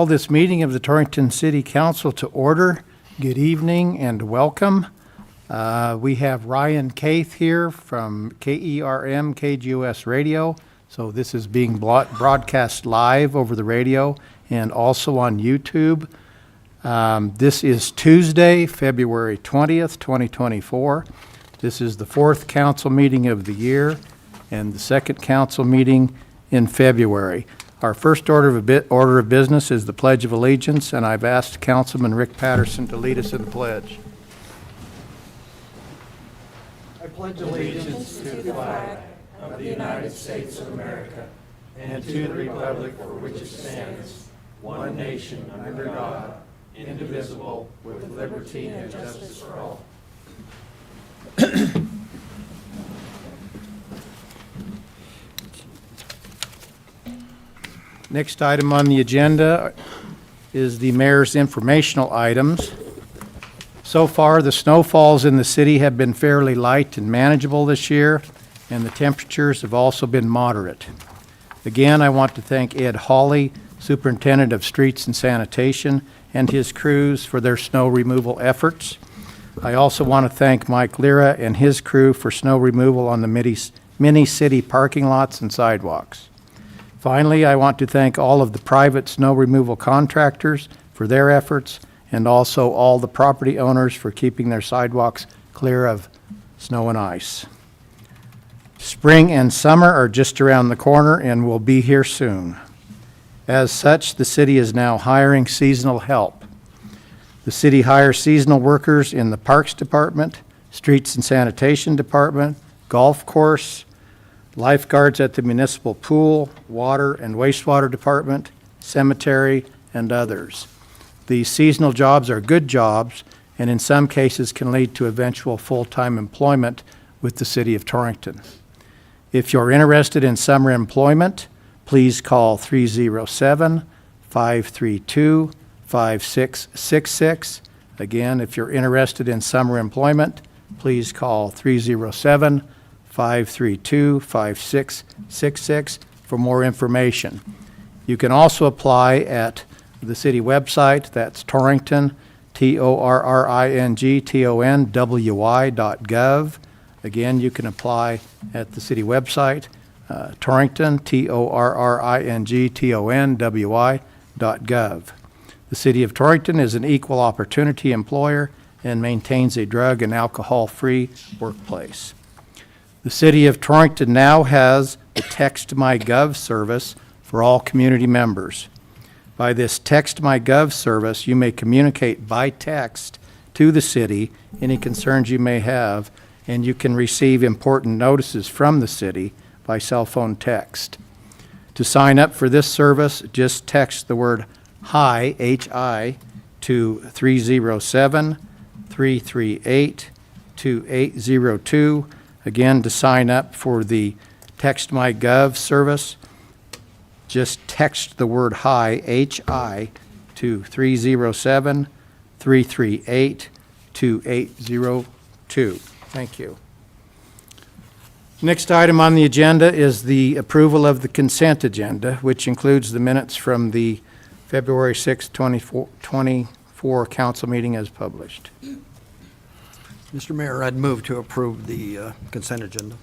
Call this meeting of the Torrington City Council to order. Good evening and welcome. We have Ryan Caith here from KERM KGOS Radio. So this is being broadcast live over the radio and also on YouTube. This is Tuesday, February 20th, 2024. This is the fourth council meeting of the year and the second council meeting in February. Our first order of business is the Pledge of Allegiance, and I've asked Councilman Rick Patterson to lead us in the pledge. I pledge allegiance to the flag of the United States of America and to the republic for which it stands, one nation under God, indivisible, with liberty and justice for all. Next item on the agenda is the mayor's informational items. So far, the snowfalls in the city have been fairly light and manageable this year, and the temperatures have also been moderate. Again, I want to thank Ed Hawley, Superintendent of Streets and Sanitation, and his crews for their snow removal efforts. I also want to thank Mike Lira and his crew for snow removal on the many city parking lots and sidewalks. Finally, I want to thank all of the private snow removal contractors for their efforts, and also all the property owners for keeping their sidewalks clear of snow and ice. Spring and summer are just around the corner and will be here soon. As such, the city is now hiring seasonal help. The city hires seasonal workers in the Parks Department, Streets and Sanitation Department, Golf Course, lifeguards at the municipal pool, water and wastewater department, cemetery, and others. These seasonal jobs are good jobs and in some cases can lead to eventual full-time employment with the city of Torrington. If you're interested in summer employment, please call 307-532-5666. Again, if you're interested in summer employment, please call 307-532-5666 for more information. You can also apply at the city website, that's Torrington, TORRINGTONWI.gov. Again, you can apply at the city website, Torrington, TORRINGTONWI.gov. The city of Torrington is an equal opportunity employer and maintains a drug and alcohol-free workplace. The city of Torrington now has the Text My Gov service for all community members. By this Text My Gov service, you may communicate by text to the city any concerns you may have, and you can receive important notices from the city by cell phone text. To sign up for this service, just text the word HI, H-I, to 307-338-2802. Again, to sign up for the Text My Gov service, just text the word HI, H-I, to 307-338-2802. Thank you. Next item on the agenda is the approval of the consent agenda, which includes the minutes from the February 6, 2024 council meeting as published. Mr. Mayor, I'd move to approve the consent agenda.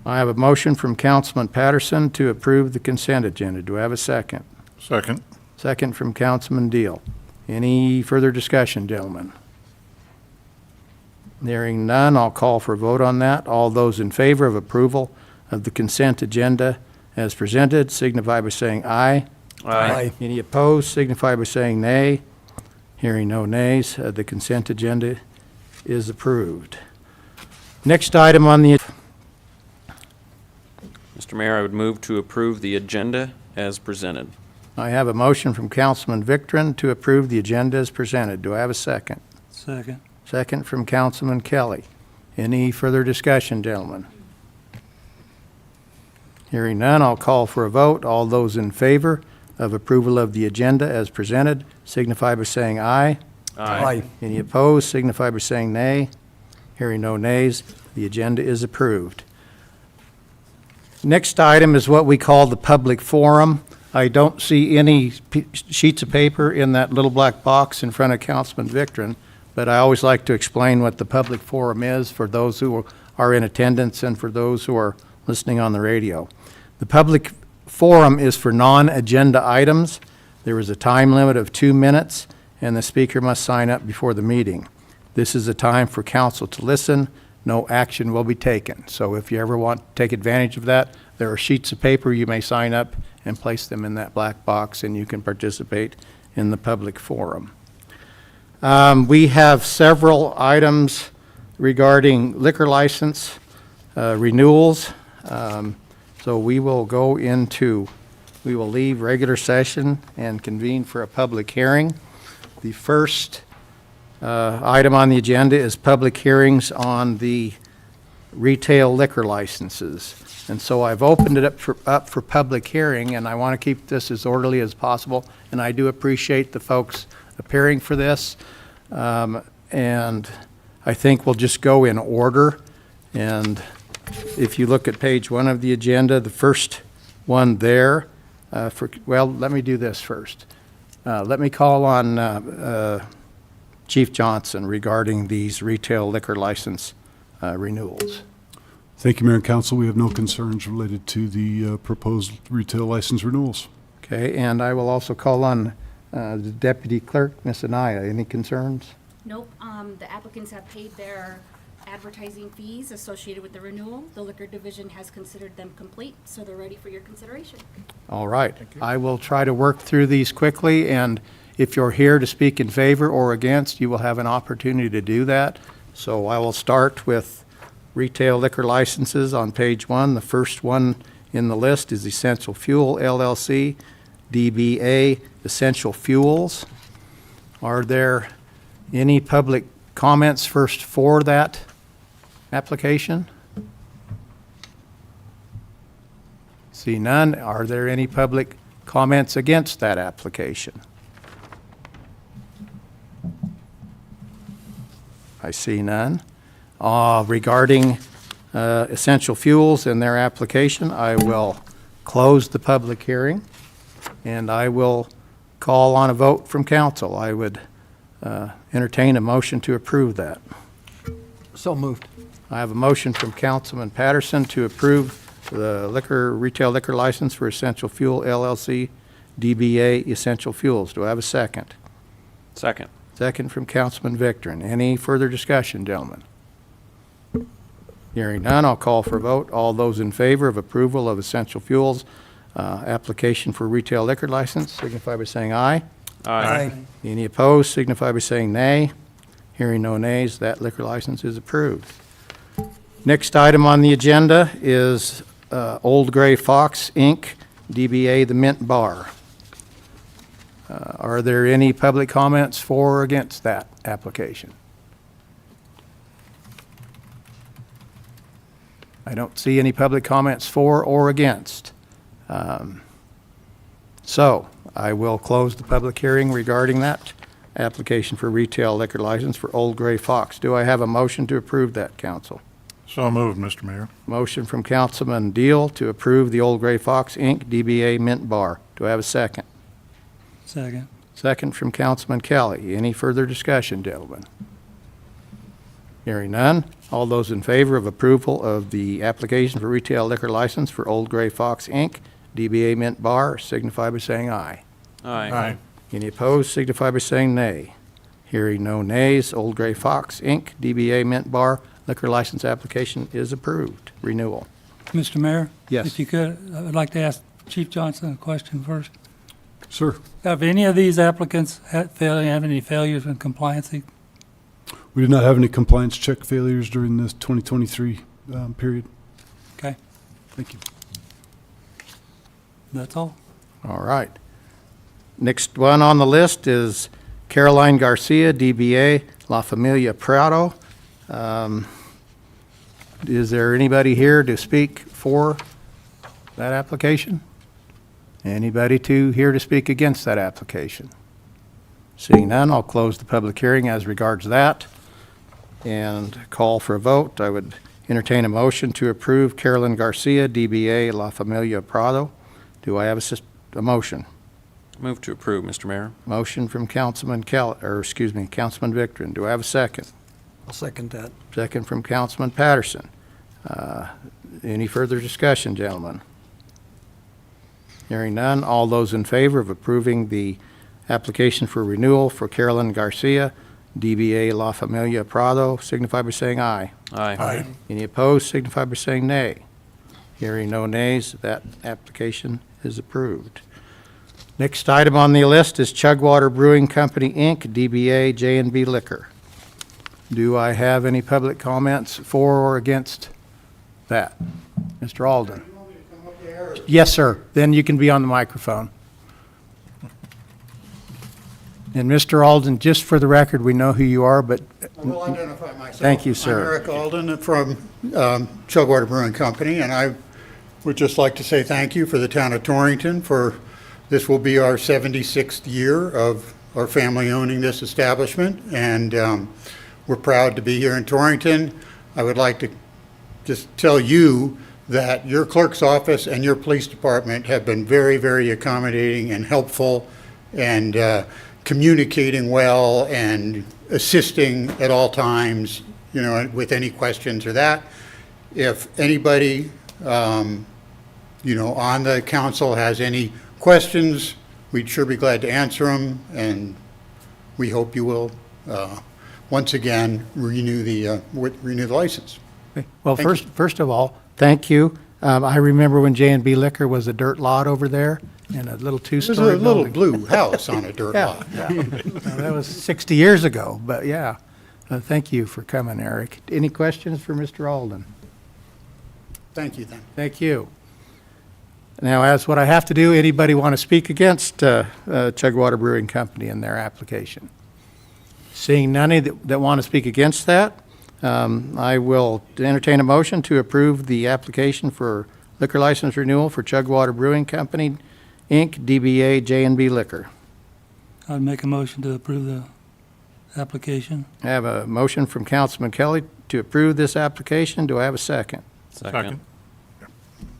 I have a motion from Councilman Patterson to approve the consent agenda. Do I have a second? Second. Second from Councilman Deal. Any further discussion, gentlemen? Hearing none, I'll call for a vote on that. All those in favor of approval of the consent agenda as presented signify by saying aye. Aye. Any opposed signify by saying nay. Hearing no nays, the consent agenda is approved. Next item on the Mr. Mayor, I would move to approve the agenda as presented. I have a motion from Councilman Victorin to approve the agenda as presented. Do I have a second? Second. Second from Councilman Kelly. Any further discussion, gentlemen? Hearing none, I'll call for a vote. All those in favor of approval of the agenda as presented signify by saying aye. Aye. Any opposed signify by saying nay. Hearing no nays, the agenda is approved. Next item is what we call the public forum. I don't see any sheets of paper in that little black box in front of Councilman Victorin, but I always like to explain what the public forum is for those who are in attendance and for those who are listening on the radio. The public forum is for non-agenda items. There is a time limit of 2 minutes, and the speaker must sign up before the meeting. This is a time for council to listen. No action will be taken. So if you ever want to take advantage of that, there are sheets of paper. You may sign up and place them in that black box, and you can participate in the public forum. We have several items regarding liquor license renewals. So we will leave regular session and convene for a public hearing. The first item on the agenda is public hearings on the retail liquor licenses. And so I've opened it up for public hearing, and I want to keep this as orderly as possible. And I do appreciate the folks appearing for this. And I think we'll just go in order. And if you look at page 1 of the agenda, the first one there, let me do this first. Let me call on Chief Johnson regarding these retail liquor license renewals. Thank you, Mayor and Council. We have no concerns related to the proposed retail license renewals. Okay, and I will also call on the Deputy Clerk, Ms. Anaya. Any concerns? Nope, the applicants have paid their advertising fees associated with the renewal. The Liquor Division has considered them complete, so they're ready for your consideration. All right. I will try to work through these quickly, and if you're here to speak in favor or against, you will have an opportunity to do that. So I will start with retail liquor licenses on page 1. The first one in the list is Essential Fuel LLC, DBA Essential Fuels. Are there any public comments first for that application? See none. Are there any public comments against that application? I see none. Regarding Essential Fuels and their application, I will close the public hearing, and I will call on a vote from council. I would entertain a motion to approve that. So moved. I have a motion from Councilman Patterson to approve the retail liquor license for Essential Fuel LLC, DBA Essential Fuels. Do I have a second? Second. Second from Councilman Victorin. Any further discussion, gentlemen? Hearing none, I'll call for a vote. All those in favor of approval of Essential Fuels application for retail liquor license signify by saying aye. Aye. Any opposed signify by saying nay. Hearing no nays, that liquor license is approved. Next item on the agenda is Old Gray Fox, Inc., DBA The Mint Bar. Are there any public comments for or against that application? I don't see any public comments for or against. So I will close the public hearing regarding that application for retail liquor license for Old Gray Fox. Do I have a motion to approve that, council? So moved, Mr. Mayor. Motion from Councilman Deal to approve the Old Gray Fox, Inc., DBA Mint Bar. Do I have a second? Second. Second from Councilman Kelly. Any further discussion, gentlemen? Hearing none. All those in favor of approval of the application for retail liquor license for Old Gray Fox, Inc., DBA Mint Bar, signify by saying aye. Aye. Any opposed, signify by saying nay. Hearing no nays, Old Gray Fox, Inc., DBA Mint Bar, liquor license application is approved. Renewal. Mr. Mayor? Yes. If you could, I would like to ask Chief Johnson a question first. Sir, Have any of these applicants have any failures in compliance? we did not have any compliance check failures during this 2023 period. Okay, Thank you. that's all. All right. Next one on the list is Caroline Garcia, DBA La Familia Prado. Is there anybody here to speak for that application? Anybody here to speak against that application? Seeing none, I'll close the public hearing as regards that and call for a vote. I would entertain a motion to approve Carolyn Garcia, DBA La Familia Prado. Do I have A motion. Move to approve, Mr. Mayor. Motion from Councilman Councilman Victorin. Do I have a second? I'll second that. Second from Councilman Patterson. Any further discussion, gentlemen? Hearing none, all those in favor of approving the application for renewal for Carolyn Garcia, DBA La Familia Prado, signify by saying aye. Aye. Any opposed, signify by saying nay. Hearing no nays, that application is approved. Next item on the list is Chugwater Brewing Company, Inc., DBA J&B Liquor. Do I have any public comments for or against that? Mr. Alden? Yes, sir. Then you can be on the microphone. And Mr. Alden, just for the record, we know who you are, but I will identify myself. Thank you, sir. I'm Eric Alden from Chugwater Brewing Company, and I would just like to say thank you for the town of Torrington for, this will be our 76th year of our family owning this establishment, and we're proud to be here in Torrington. I would like to just tell you that your clerk's office and your police department have been very, very accommodating and helpful and communicating well and assisting at all times, you know, with any questions or that. If anybody, you know, on the council has any questions, we'd sure be glad to answer them, and we hope you will once again renew the license. well, Thank first of all, thank you. I remember when J&B Liquor was a dirt lot over there and a little There's two-story a little building. blue house on a dirt Yeah, lot. yeah. That was 60 years ago, but yeah. Thank you for coming, Eric. Any questions for Mr. Alden? Thank you then. Thank you. Now, as what I have to do, anybody want to speak against Chugwater Brewing Company and their application? Seeing none that want to speak against that, I will entertain a motion to approve the application for liquor license renewal for Chugwater Brewing Company, Inc., DBA J&B Liquor. I'd make a motion to approve the application. I have a motion from Councilman Kelly to approve this application. Do I have a second? Second. I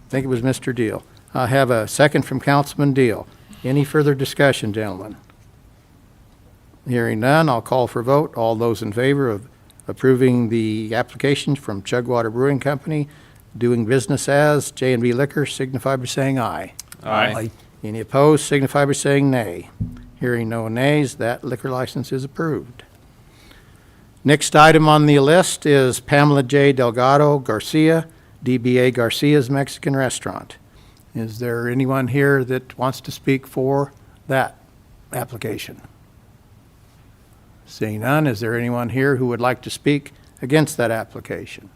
think it was Mr. Deal. I have a second from Councilman Deal. Any further discussion, gentlemen? Hearing none, I'll call for vote. All those in favor of approving the application from Chugwater Brewing Company, doing business as J&B Liquor, signify by saying aye. Aye. Any opposed, signify by saying nay. Hearing no nays, that liquor license is approved. Next item on the list is Pamela J. Delgado Garcia, DBA Garcia's Mexican Restaurant. Is there anyone here that wants to speak for that application? Seeing none, is there anyone here who would like to speak against that application?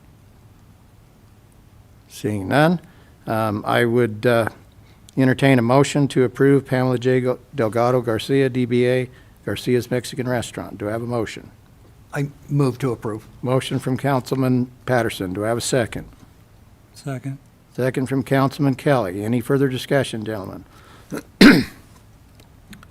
Seeing none, I would entertain a motion to approve Pamela J. Delgado Garcia, DBA Garcia's Mexican Restaurant. Do I have a motion? I move to approve. Motion from Councilman Patterson. Do I have a second? Second. Second from Councilman Kelly. Any further discussion, gentlemen?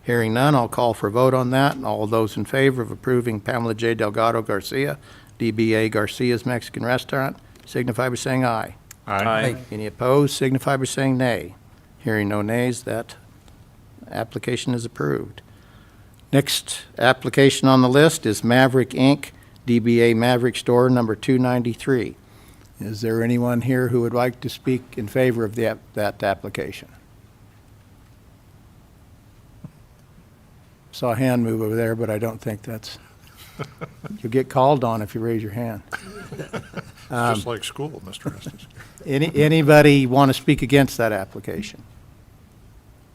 Hearing none, I'll call for a vote on that. And all those in favor of approving Pamela J. Delgado Garcia, DBA Garcia's Mexican Restaurant, signify by saying aye. Aye. Any opposed, signify by saying nay. Hearing no nays, that application is approved. Next application on the list is Maverick Inc., DBA Maverick Store number 293. Is there anyone here who would like to speak in favor of that application? Saw a hand move over there, but I don't think that's, you'll get called on if you raise your hand. Just like school, Mr. Estes. Anybody want to speak against that application?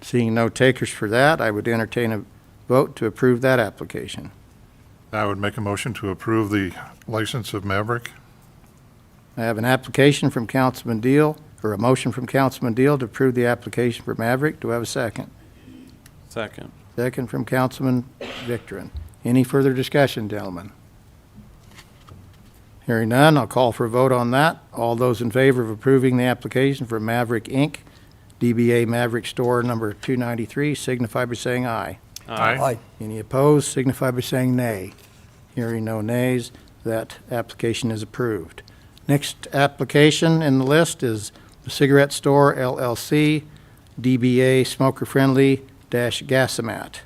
Seeing no takers for that, I would entertain a vote to approve that application. I would make a motion to approve the license of Maverick. I have an application from Councilman Deal, or a motion from Councilman Deal to approve the application for Maverick. Do I have a second? Second. Second from Councilman Victorin. Any further discussion, gentlemen? Hearing none, I'll call for a vote on that. All those in favor of approving the application for Maverick Inc., DBA Maverick Store number 293, signify by saying aye. Aye. Any opposed, signify by saying nay. Hearing no nays, that application is approved. Next application in the list is the Cigarette Store LLC, DBA smoker-friendly dash gasomat.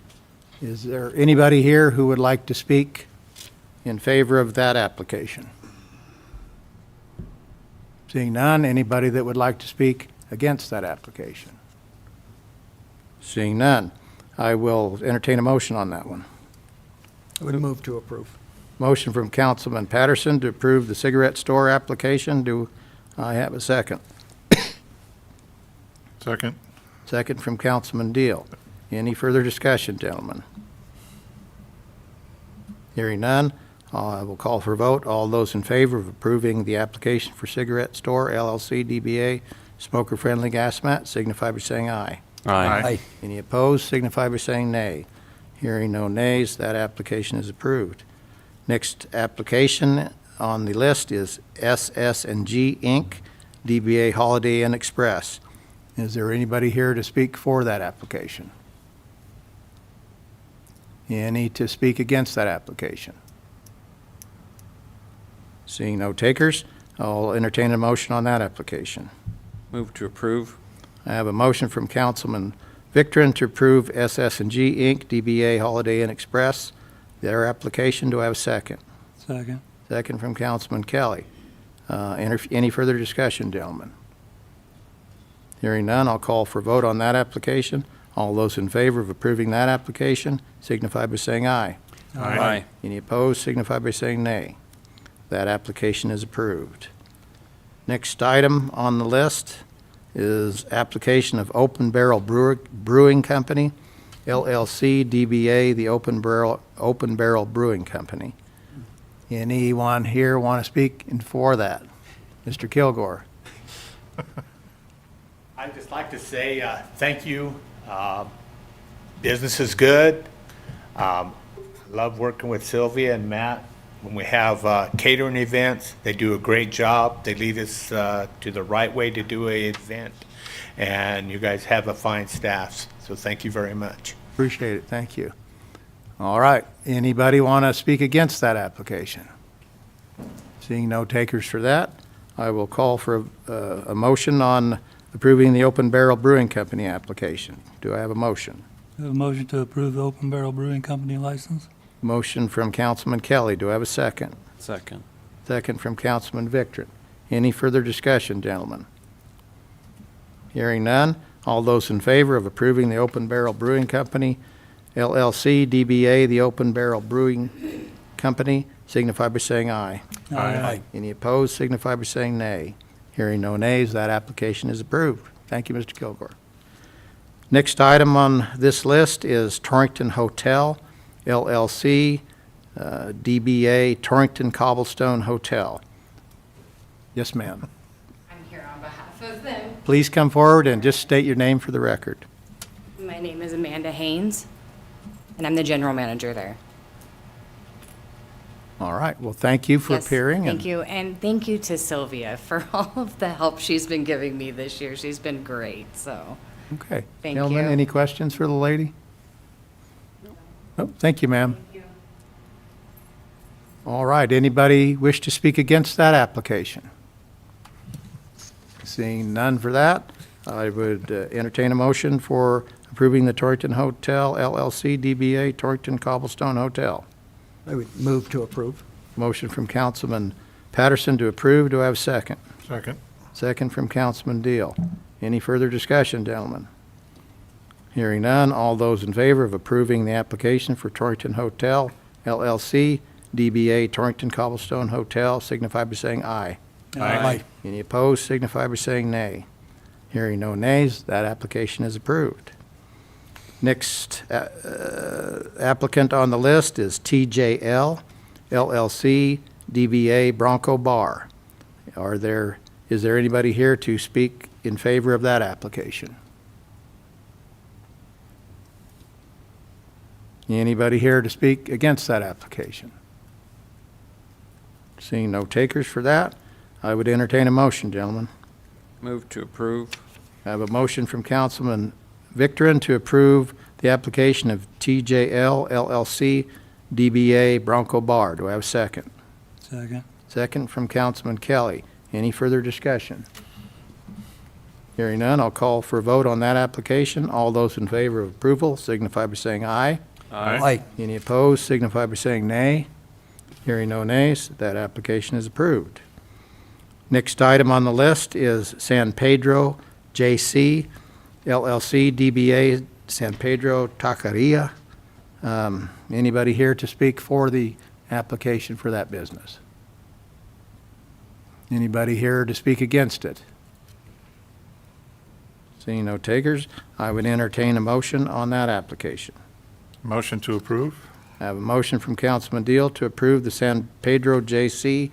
Is there anybody here who would like to speak in favor of that application? Seeing none, anybody that would like to speak against that application? Seeing none, I will entertain a motion on that one. I would move to approve. Motion from Councilman Patterson to approve the cigarette store application. Do I have a second? Second. Second from Councilman Deal. Any further discussion, gentlemen? Hearing none, I will call for a vote. All those in favor of approving the application for Cigarette Store LLC DBA Smoker Friendly Gas Mat signify by saying aye. Aye. Any opposed signify by saying nay. Hearing no nays, that application is approved. Next application on the list is SS&G Inc., DBA Holiday Inn Express. Is there anybody here to speak for that application? Any to speak against that application? Seeing no takers, I'll entertain a motion on that application. Move to approve. I have a motion from Councilman Victorin to approve SS&G Inc., DBA Holiday Inn Express, their application. Do I have a second? Second. Second from Councilman Kelly. Any further discussion, gentlemen? Hearing none, I'll call for a vote on that application. All those in favor of approving that application signify by saying aye. Aye. Any opposed signify by saying nay. That application is approved. Next item on the list is application of Open Barrel Brewing Company, LLC, DBA, the Open Barrel Brewing Company. Anyone here want to speak in for that? Mr. Kilgore? I'd just like to say thank you. Business is good. Love working with Sylvia and Matt. When we have catering events, they do a great job. They lead us to the right way to do an event. And you guys have a fine staff, so thank you very much. Appreciate it, thank you. All right, anybody want to speak against that application? Seeing no takers for that, I will call for a motion on approving the Open Barrel Brewing Company application. Do I have a motion? I have a motion to approve the Open Barrel Brewing Company license. Motion from Councilman Kelly. Do I have a second? Second. Second from Councilman Victor. Any further discussion, gentlemen? Hearing none, all those in favor of approving the Open Barrel Brewing Company, LLC, DBA, the Open Barrel Brewing Company, signify by saying aye. Aye. Any opposed, signify by saying nay. Hearing no nays, that application is approved. Thank you, Mr. Kilgore. Next item on this list is Torrington Hotel, LLC, DBA Torrington Cobblestone Hotel. Yes, ma'am. I'm here on behalf of them. Please come forward and just state your name for the record. My name is Amanda Haynes, and I'm the general manager there. All right, well, thank you for Yes, appearing. Thank you, and thank you to Sylvia for all of the help she's been giving me this year. She's been great, so. Okay. Thank Gentlemen, you. any questions for the lady? Oh, thank you, ma'am. All right, anybody wish to speak against that application? Seeing none for that, I would entertain a motion for approving the Torrington Hotel LLC DBA Torrington Cobblestone Hotel. I would move to approve. Motion from Councilman Patterson to approve. Do I have a second? Second. Second from Councilman Deal. Any further discussion, gentlemen? Hearing none, all those in favor of approving the application for Torrington Hotel LLC, DBA Torrington Cobblestone Hotel, signify by saying aye. Aye. Any opposed, signify by saying nay. Hearing no nays, that application is approved. Next applicant on the list is TJL LLC, DBA Bronco Bar. Is there anybody here to speak in favor of that application? Anybody here to speak against that application? Seeing no takers for that, I would entertain a motion, gentlemen. Move to approve. I have a motion from Councilman Victorin to approve the application of TJL LLC, DBA Bronco Bar. Do I have a second? Second. Second from Councilman Kelly. Any further discussion? Hearing none, I'll call for a vote on that application. All those in favor of approval signify by saying aye. Aye. Any opposed signify by saying nay. Hearing no nays, that application is approved. Next item on the list is San Pedro JC LLC DBA San Pedro Taqueria. Anybody here to speak for the application for that business? Anybody here to speak against it? Seeing no takers, I would entertain a motion on that application. Motion to approve? I have a motion from Councilman Deal to approve the San Pedro JC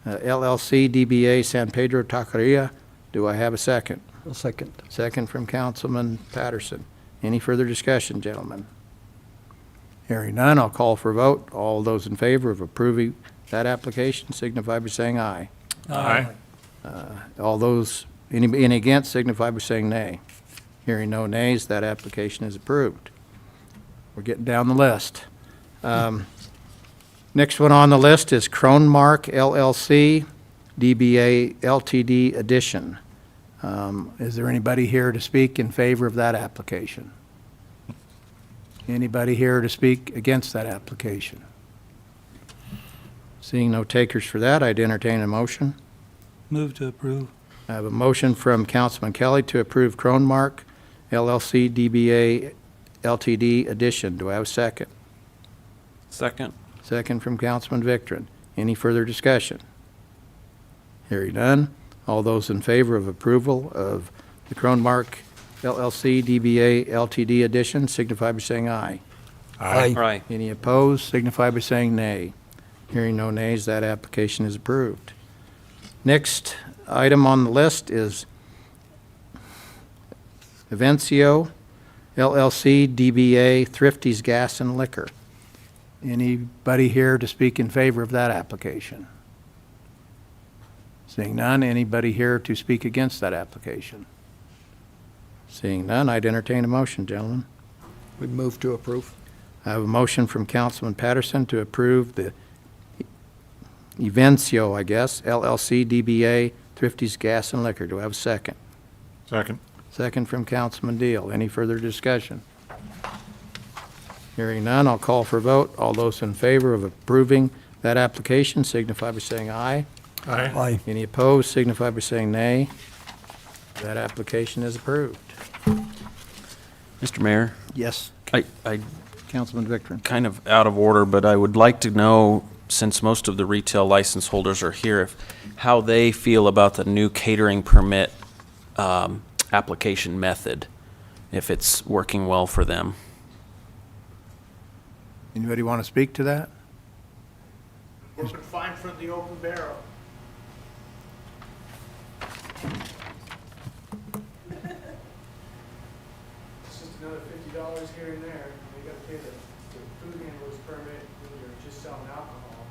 LLC DBA San Pedro Taqueria. Do I have a second? A second. Second from Councilman Patterson. Any further discussion, gentlemen? Hearing none, I'll call for a vote. All those in favor of approving that application signify by saying aye. Aye. All those, any against signify by saying nay. Hearing no nays, that application is approved. We're getting down the list. Next one on the list is Kronmark LLC, DBA LTD Edition. Is there anybody here to speak in favor of that application? Anybody here to speak against that application? Seeing no takers for that, I'd entertain a motion. Move to approve. I have a motion from Councilman Kelly to approve Kronmark LLC DBA LTD Edition. Do I have a second? Second. Second from Councilman Victorin. Any further discussion? Hearing none. All those in favor of approval of the Kronmark LLC DBA LTD Edition signify by saying aye. Aye. Aye. Any opposed signify by saying nay. Hearing no nays, that application is approved. Next item on the list is Evencio LLC DBA Thrifty's Gas and Liquor. Anybody here to speak in favor of that application? Seeing none, anybody here to speak against that application? Seeing none, I'd entertain a motion, gentlemen. We move to approve. I have a motion from Councilman Patterson to approve the Evencio, I guess, LLC DBA Thrifty's Gas and Liquor. Do I have a second? Second. Second from Councilman Deal. Any further discussion? Hearing none, I'll call for a vote. All those in favor of approving that application signify by saying aye. Aye. Aye. Any opposed signify by saying nay. That application is approved. Mr. Mayor, Yes. I Councilman Victorin. kind of out of order, but I would like to know, since most of the retail license holders are here, how they feel about the new catering permit application method, if it's working well for them. Anybody want to speak to that? Working fine from the open barrel. It's just another $50 here and there. You gotta pay the food handler's permit when you're just selling alcohol.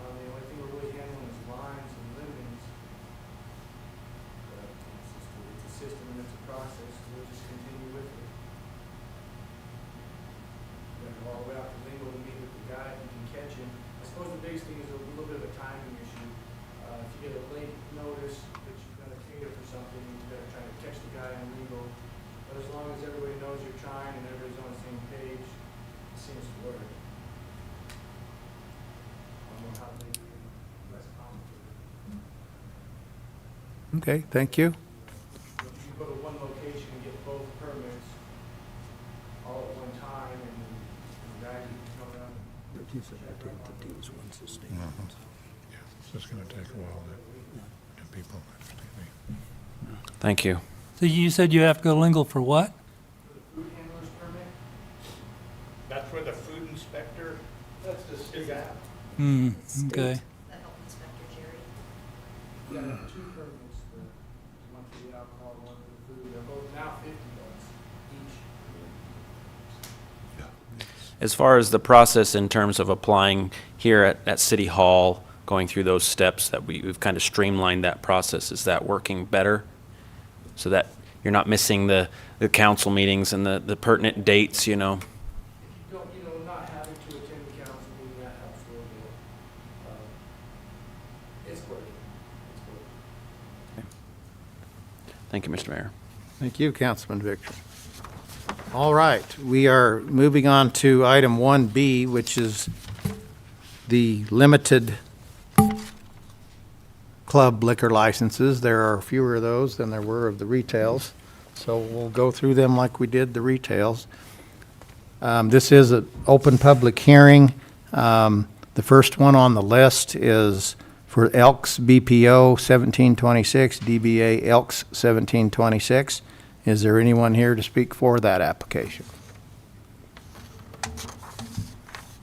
The only thing we're really handling is lines and limons. But it's a system and it's a process, so we'll just continue with it. We're gonna go all the way out to legal to meet with the guy, if you can catch him. I suppose the biggest thing is a little bit of a timing issue. If you get a late notice that you're gonna cater for something, you gotta try to catch the guy on legal. But as long as everybody knows you're trying and everybody's on the same page, it seems to work. I don't know how they do it less complicated. Okay, thank you. If you go to one location and get both permits all at one time and the guy can come around. Yeah, it's just going to take a while to get people. Thank you. So you said you have to go lingo for what? Food handler's permit, That's where the food inspector, that's the state app. Okay. You gotta have two permits, one for the alcohol, one for the food. They're both now $50 each. As far as the process in terms of applying here at City Hall, going through those steps that we've kind of streamlined that process, is that working better? So that you're not missing the council meetings and the pertinent dates, you know? If you don't, not having to attend the council meeting, that helps a little bit. It's working. It's working. Thank you, Mr. Mayor. Thank you, Councilman Victor. All right, we are moving on to item 1B, which is the limited club liquor licenses. There are fewer of those than there were of the retails, so we'll go through them like we did the retails. This is an open public hearing. The first one on the list is for Elks BPO 1726, DBA Elks 1726. Is there anyone here to speak for that application?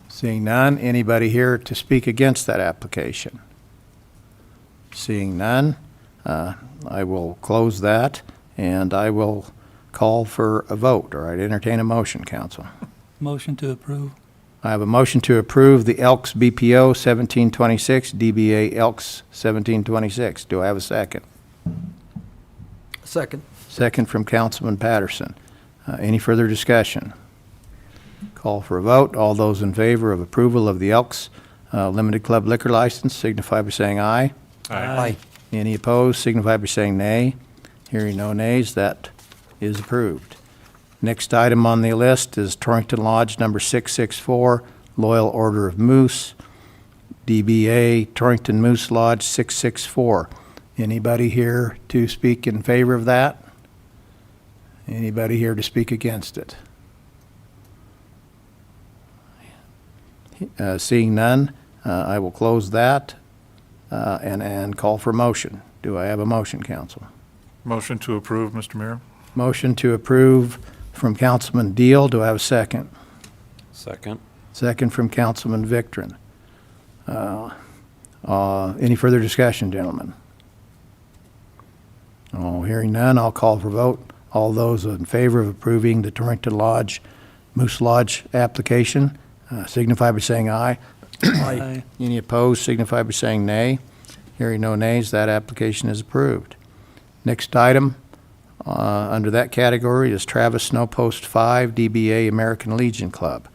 Seeing none, anybody here to speak against that application? Seeing none, I will close that, and I will call for a vote, or I'd entertain a motion, council. Motion to approve. I have a motion to approve the Elks BPO 1726, DBA Elks 1726. Do I have a second? Second. Second from Councilman Patterson. Any further discussion? Call for a vote. All those in favor of approval of the Elks Limited Club liquor license signify by saying aye. Aye. Any opposed signify by saying nay. Hearing no nays, that is approved. Next item on the list is Torrington Lodge number 664, Loyal Order of Moose, DBA Torrington Moose Lodge 664. Anybody here to speak in favor of that? Anybody here to speak against it? Seeing none, I will close that and call for motion. Do I have a motion, council? Motion to approve, Mr. Mayor. Motion to approve from Councilman Deal. Do I have a second? Second. Second from Councilman Victorin. Any further discussion, gentlemen? Hearing none, I'll call for vote. All those in favor of approving the Torrington Lodge, Moose Lodge application, signify by saying aye. Aye. Any opposed, signify by saying nay. Hearing no nays, that application is approved. Next item under that category is Travis Snow Post 5, DBA American Legion Club.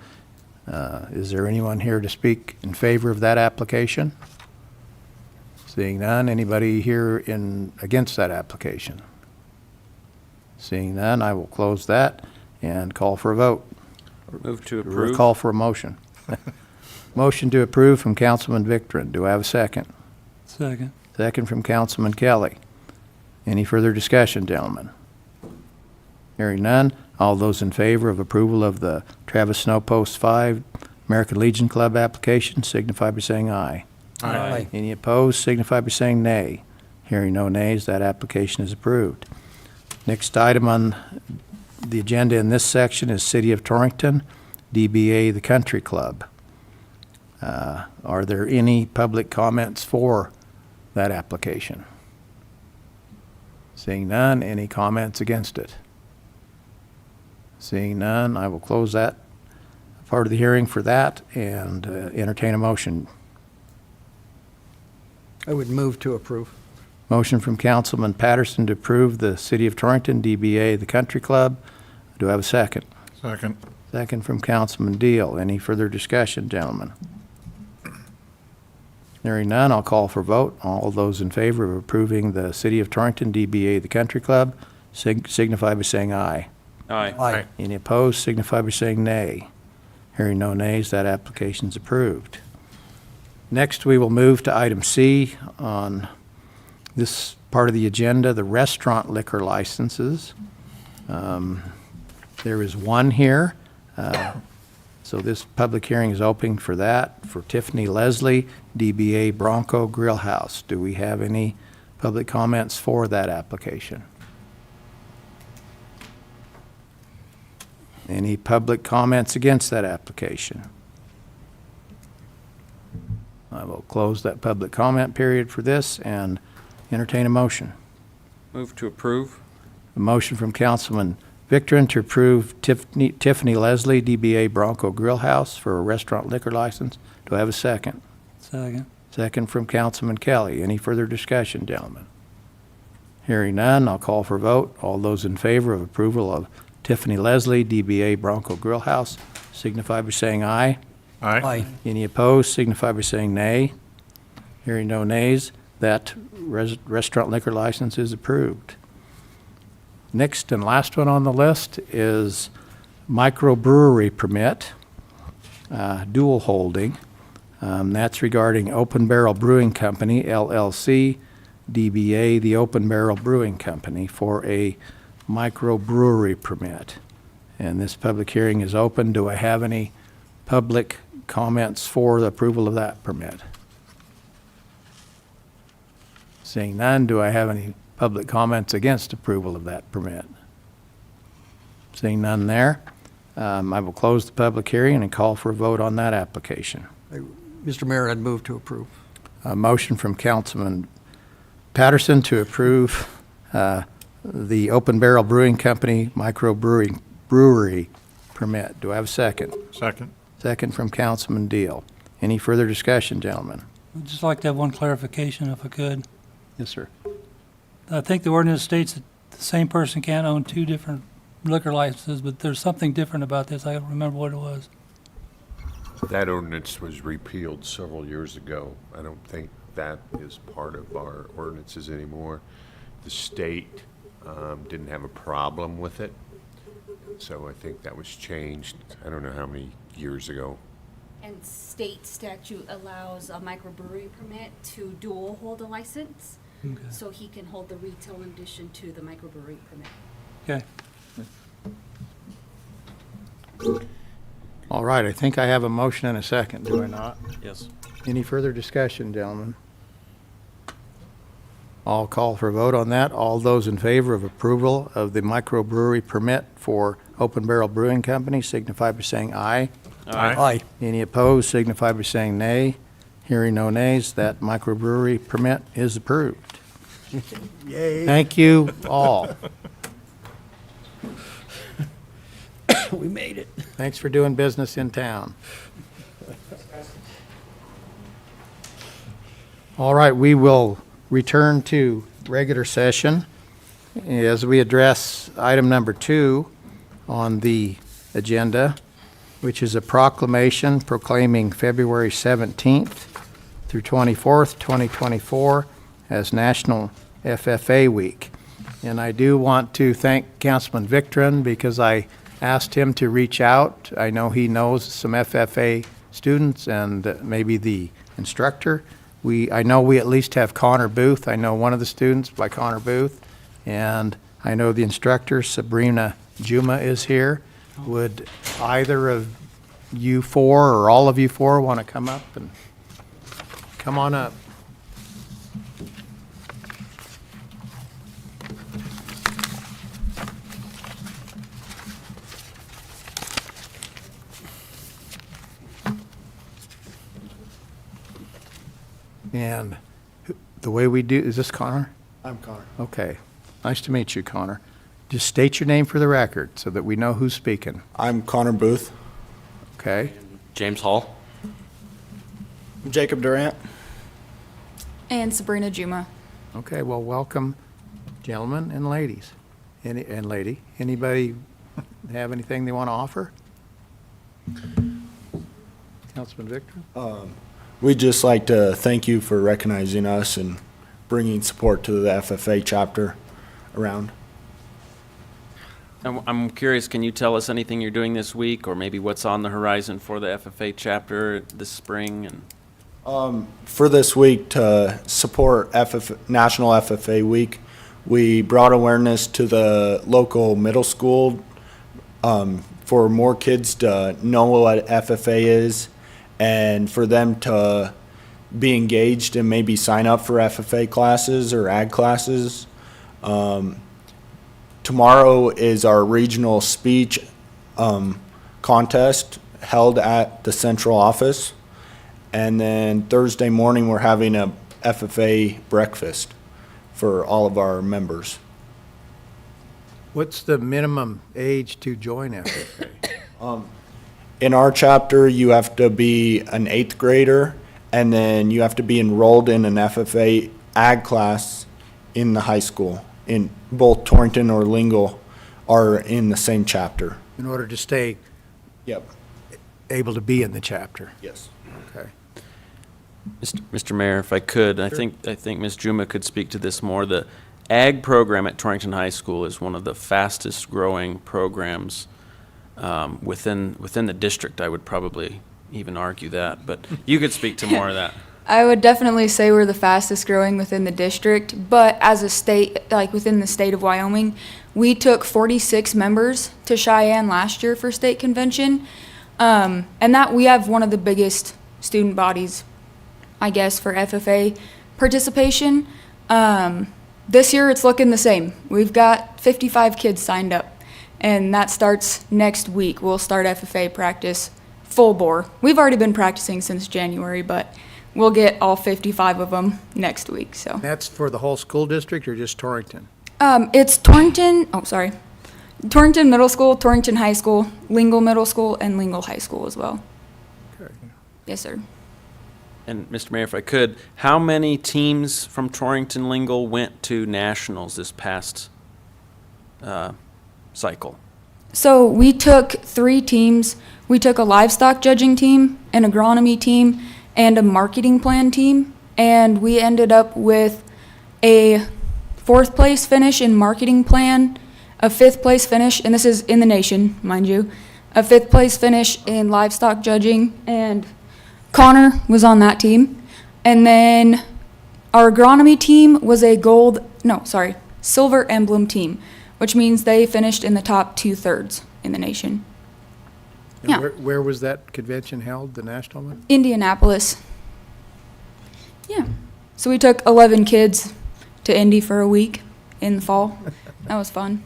Is there anyone here to speak in favor of that application? Seeing none, anybody here against that application? Seeing none, I will close that and call for a vote. Move to Or approve. call for a motion. Motion to approve from Councilman Victorin. Do I have a second? Second. Second from Councilman Kelly. Any further discussion, gentlemen? Hearing none, all those in favor of approval of the Travis Snow Post 5 American Legion Club application signify by saying aye. Aye. Any opposed signify by saying nay. Hearing no nays, that application is approved. Next item on the agenda in this section is City of Torrington, DBA The Country Club. Are there any public comments for that application? Seeing none, any comments against it? Seeing none, I will close that part of the hearing for that and entertain a motion. I would move to approve. Motion from Councilman Patterson to approve the City of Torrington, DBA The Country Club. Do I have a second? Second. Second from Councilman Deal. Any further discussion, gentlemen? Hearing none, I'll call for vote. All those in favor of approving the City of Torrington, DBA The Country Club, signify by saying aye. Aye. Aye. Any opposed, signify by saying nay. Hearing no nays, that application is approved. Next, we will move to item C on this part of the agenda, the restaurant liquor licenses. There is one here. So this public hearing is open for that, for Tiffany Leslie, DBA Bronco Grill House. Do we have any public comments for that application? Any public comments against that application? I will close that public comment period for this and entertain a motion. Move to approve. A motion from Councilman Victorin to approve Tiffany Leslie, DBA Bronco Grill House for a restaurant liquor license. Do I have a second? Second. Second from Councilman Kelly. Any further discussion, gentlemen? Hearing none, I'll call for a vote. All those in favor of approval of Tiffany Leslie, DBA Bronco Grill House, signify by saying aye. Aye. Any opposed, signify by saying nay. Hearing no nays, that restaurant liquor license is approved. Next and last one on the list is microbrewery permit, dual holding. That's regarding Open Barrel Brewing Company, LLC, DBA, the Open Barrel Brewing Company, for a microbrewery permit. And this public hearing is open. Do I have any public comments for the approval of that permit? Seeing none, do I have any public comments against approval of that permit? Seeing none there, I will close the public hearing and call for a vote on that application. Mr. Mayor, I'd move to approve. A motion from Councilman Patterson to approve the Open Barrel Brewing Company microbrewery permit. Do I have a second? Second. Second from Councilman Deal. Any further discussion, gentlemen? I'd just like to have one clarification if I could. Yes, sir. I think the ordinance states that the same person can't own two different liquor licenses, but there's something different about this. I don't remember what it was. That ordinance was repealed several years ago. I don't think that is part of our ordinances anymore. The state didn't have a problem with it, so I think that was changed, I don't know how many years ago. And state statute allows a microbrewery permit to dual hold a license. Okay. So he can hold the retail in addition to the microbrewery permit. Okay. All right, I think I have a motion and a second, do I not? Yes. Any further discussion, gentlemen? I'll call for a vote on that. All those in favor of approval of the microbrewery permit for Open Barrel Brewing Company signify by saying aye. Aye. Any opposed signify by saying nay. Hearing no nays, that microbrewery permit is approved. Yay. Thank you all. We made it. Thanks for doing business in town. All right, we will return to regular session as we address item number 2 on the agenda, which is a proclamation proclaiming February 17th through 24th, 2024 as National FFA Week. And I do want to thank Councilman Victron because I asked him to reach out. I know he knows some FFA students and maybe the instructor. I know we at least have Connor Booth. I know one of the students by Connor Booth. And I know the instructor, Sabrina Juma, is here. Would either of you four or all of you four want to come up and come on up? And the way we do, is this Connor? I'm Connor. Okay. Nice to meet you, Connor. Just state your name for the record so that we know who's speaking. I'm Connor Booth. Okay? James Hall. Jacob Durant. And Sabrina Juma. Okay, well, welcome, gentlemen and ladies. And lady. Anybody have anything they want to offer? Councilman Victor? We'd just like to thank you for recognizing us and bringing support to the FFA chapter around. I'm curious, can you tell us anything you're doing this week, or maybe what's on the horizon for the FFA chapter this spring? And For this week, to support National FFA Week, we brought awareness to the local middle school for more kids to know what FFA is and for them to be engaged and maybe sign up for FFA classes or ag classes. Tomorrow is our regional speech contest held at the central office. And then Thursday morning, we're having a FFA breakfast for all of our members. What's the minimum age to join FFA? In our chapter, you have to be an 8th grader, and then you have to be enrolled in an FFA ag class in the high school. In both Torrington or Lingle are in the same chapter. In order to stay Yep. able to be in the chapter? Yes. Okay. Mr. Mayor, if I could, I think Ms. Juma could speak to this more. ag program at Torrington High School is one of the fastest growing programs within the district. I would probably even argue that, but you could speak to more of that. I would definitely say we're the fastest growing within the district, but as a state, like within the state of Wyoming, we took 46 members to Cheyenne last year for state convention. And that we have one of the biggest student bodies, I guess, for FFA participation. This year it's looking the same. We've got 55 kids signed up, and that starts next week. We'll start FFA practice full bore. We've already been practicing since January, but we'll get all 55 of them next week. So That's for the whole school district or just Torrington? it's Torrington. Oh, sorry. Torrington Middle School, Torrington High School, Lingle Middle School, and Lingle High School as well. Okay. Yes, sir. And Mr. Mayor, if I could, how many teams from Torrington Lingle went to nationals this past cycle? So we took 3 teams. We took a livestock judging team, an agronomy team, and a marketing plan team. And we ended up with a 4th place finish in marketing plan, a 5th place finish, and this is in the nation, mind you, a 5th place finish in livestock judging, and Connor was on that team. And then our agronomy team was a silver emblem team, which means they finished in the top 2/3 in the nation. And Yeah. Where was that convention held, the national one? Indianapolis. Yeah. So we took 11 kids to Indy for a week in the fall. That was fun.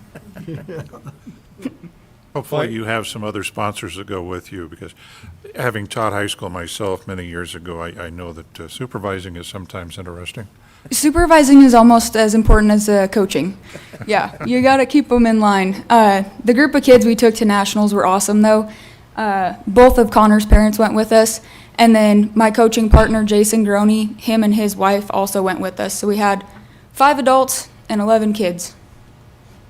Hopefully you have some other sponsors that go with you, because having taught high school myself many years ago, I know that supervising is sometimes interesting. Supervising is almost as important as coaching. Yeah, you got to keep them in line. The group of kids we took to nationals were awesome, though. Both of Connor's parents went with us, and then my coaching partner, Jason Groney, him and his wife also went with us. So we had 5 adults and 11 kids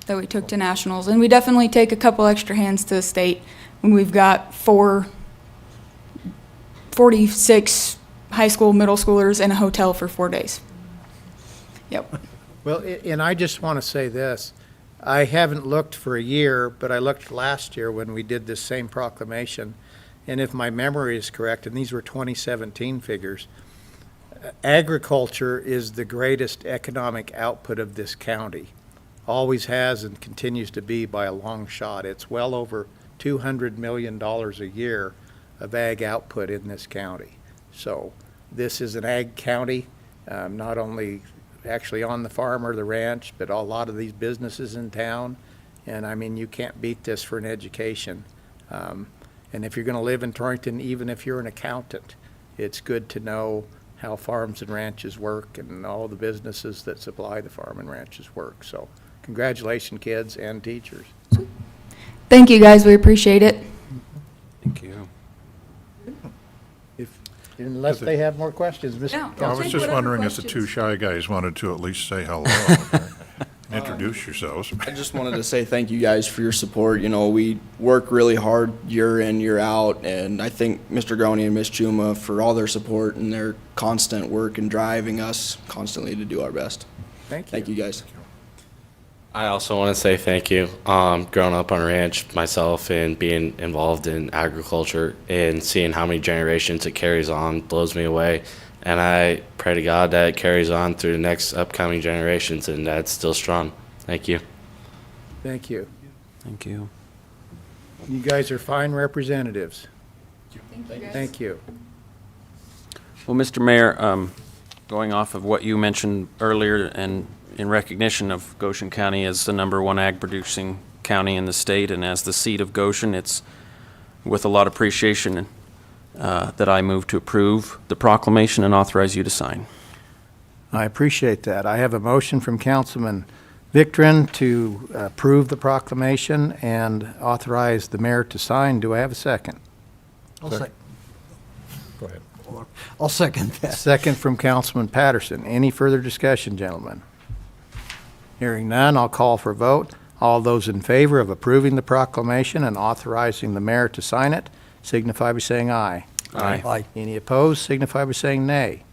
that we took to nationals. And we definitely take a couple extra hands to the state when we've got 46 high school, middle schoolers in a hotel for 4 days. Yep. Well, and I just want to say this. I haven't looked for a year, but I looked last year when we did this same proclamation. And if my memory is correct, and these were 2017 figures, agriculture is the greatest economic output of this county. Always has and continues to be by a long shot. It's well over $200 million a year of ag output in this county. So this is an ag county, not only actually on the farm or the ranch, but a lot of these businesses in town. And I mean, you can't beat this for an education. And if you're going to live in Torrington, even if you're an accountant, it's good to know how farms and ranches work and all the businesses that supply the farm and ranches work. So congratulations, kids and teachers. Thank you, guys. We appreciate it. Thank you. Unless they have more questions, Mr. No. I was take just whatever wondering if the questions. 2 shy guys wanted to at least say hello. Introduce yourselves. I just wanted to say thank you guys for your support. You know, we work really hard year in, year out, and I thank Mr. Groney and Ms. Chuma for all their support and their constant work and driving us constantly to do our best. Thank you. Thank you, guys. I also want to say thank you. Growing up on a ranch myself and being involved in agriculture and seeing how many generations it carries on blows me away. And I pray to God that it carries on through the next upcoming generations and that it's still strong. Thank you. Thank you. Thank you. You guys are fine representatives. Thank you, guys. Thank you. Well, Mr. Mayor, going off of what you mentioned earlier and in recognition of Goshen County as the #1 ag producing county in the state and as the seat of Goshen, it's with a lot of appreciation that I move to approve the proclamation and authorize you to sign. I appreciate that. I have a motion from Councilman Victorin to approve the proclamation and authorize the mayor to sign. Do I have a second? Go ahead. I'll second that. Second from Councilman Patterson. Any further discussion, gentlemen? Hearing none, I'll call for a vote. All those in favor of approving the proclamation and authorizing the mayor to sign it, signify by saying aye. Aye. Aye. Any opposed, signify by saying nay.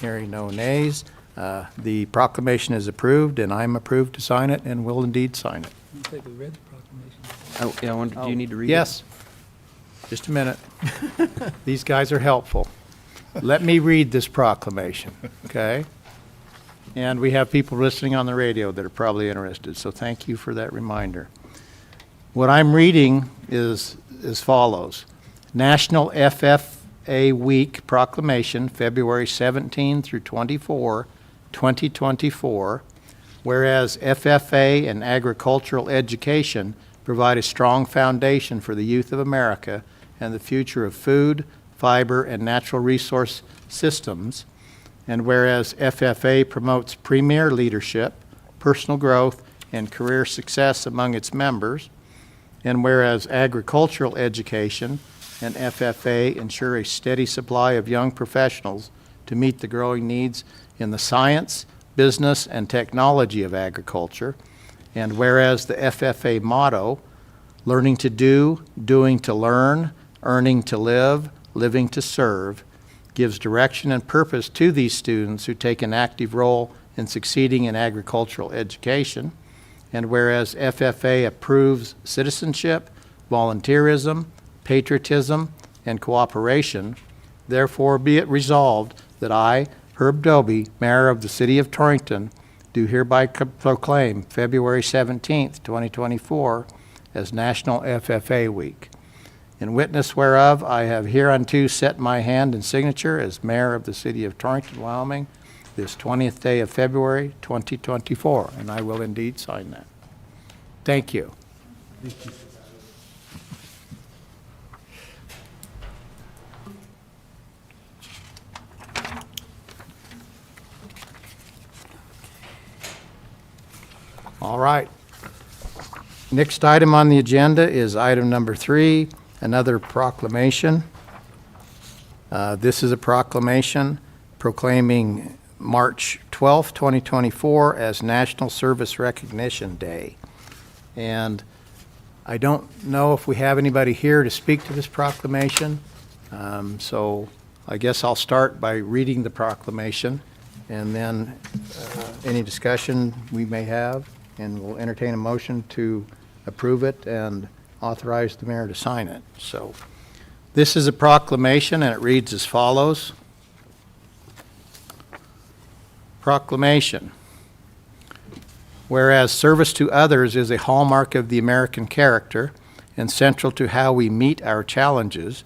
Hearing no nays, The proclamation is approved, and I'm approved to sign it and will indeed sign it. I think we read the proclamation. Oh, yeah, I wonder, do you need to read it? Yes. Just a minute. These guys are helpful. Let me read this proclamation, okay? And we have people listening on the radio that are probably interested, so thank you for that reminder. What I'm reading is as follows. National FFA Week Proclamation, February 17 through 24, 2024. Whereas FFA and agricultural education provide a strong foundation for the youth of America and the future of food, fiber, and natural resource systems. And whereas FFA promotes premier leadership, personal growth, and career success among its members. And whereas agricultural education and FFA ensure a steady supply of young professionals to meet the growing needs in the science, business, and technology of agriculture. And whereas the FFA motto, learning to do, doing to learn, earning to live, living to serve, gives direction and purpose to these students who take an active role in succeeding in agricultural education. And whereas FFA approves citizenship, volunteerism, patriotism, and cooperation, therefore be it resolved that I, Herb Doby, Mayor of the City of Torrington, do hereby proclaim February 17th, 2024 as National FFA Week. In witness whereof, I have hereunto set my hand and signature as Mayor of the City of Torrington, Wyoming, this 20th day of February, 2024, and I will indeed sign that. Thank you. All right. Next item on the agenda is item number 3, another proclamation. This is a proclamation proclaiming March 12th, 2024 as National Service Recognition Day. And I don't know if we have anybody here to speak to this proclamation, so I guess I'll start by reading the proclamation, and then any discussion we may have, and we'll entertain a motion to approve it and authorize the mayor to sign it. So this is a proclamation, and it reads as follows. Proclamation. Whereas service to others is a hallmark of the American character and central to how we meet our challenges,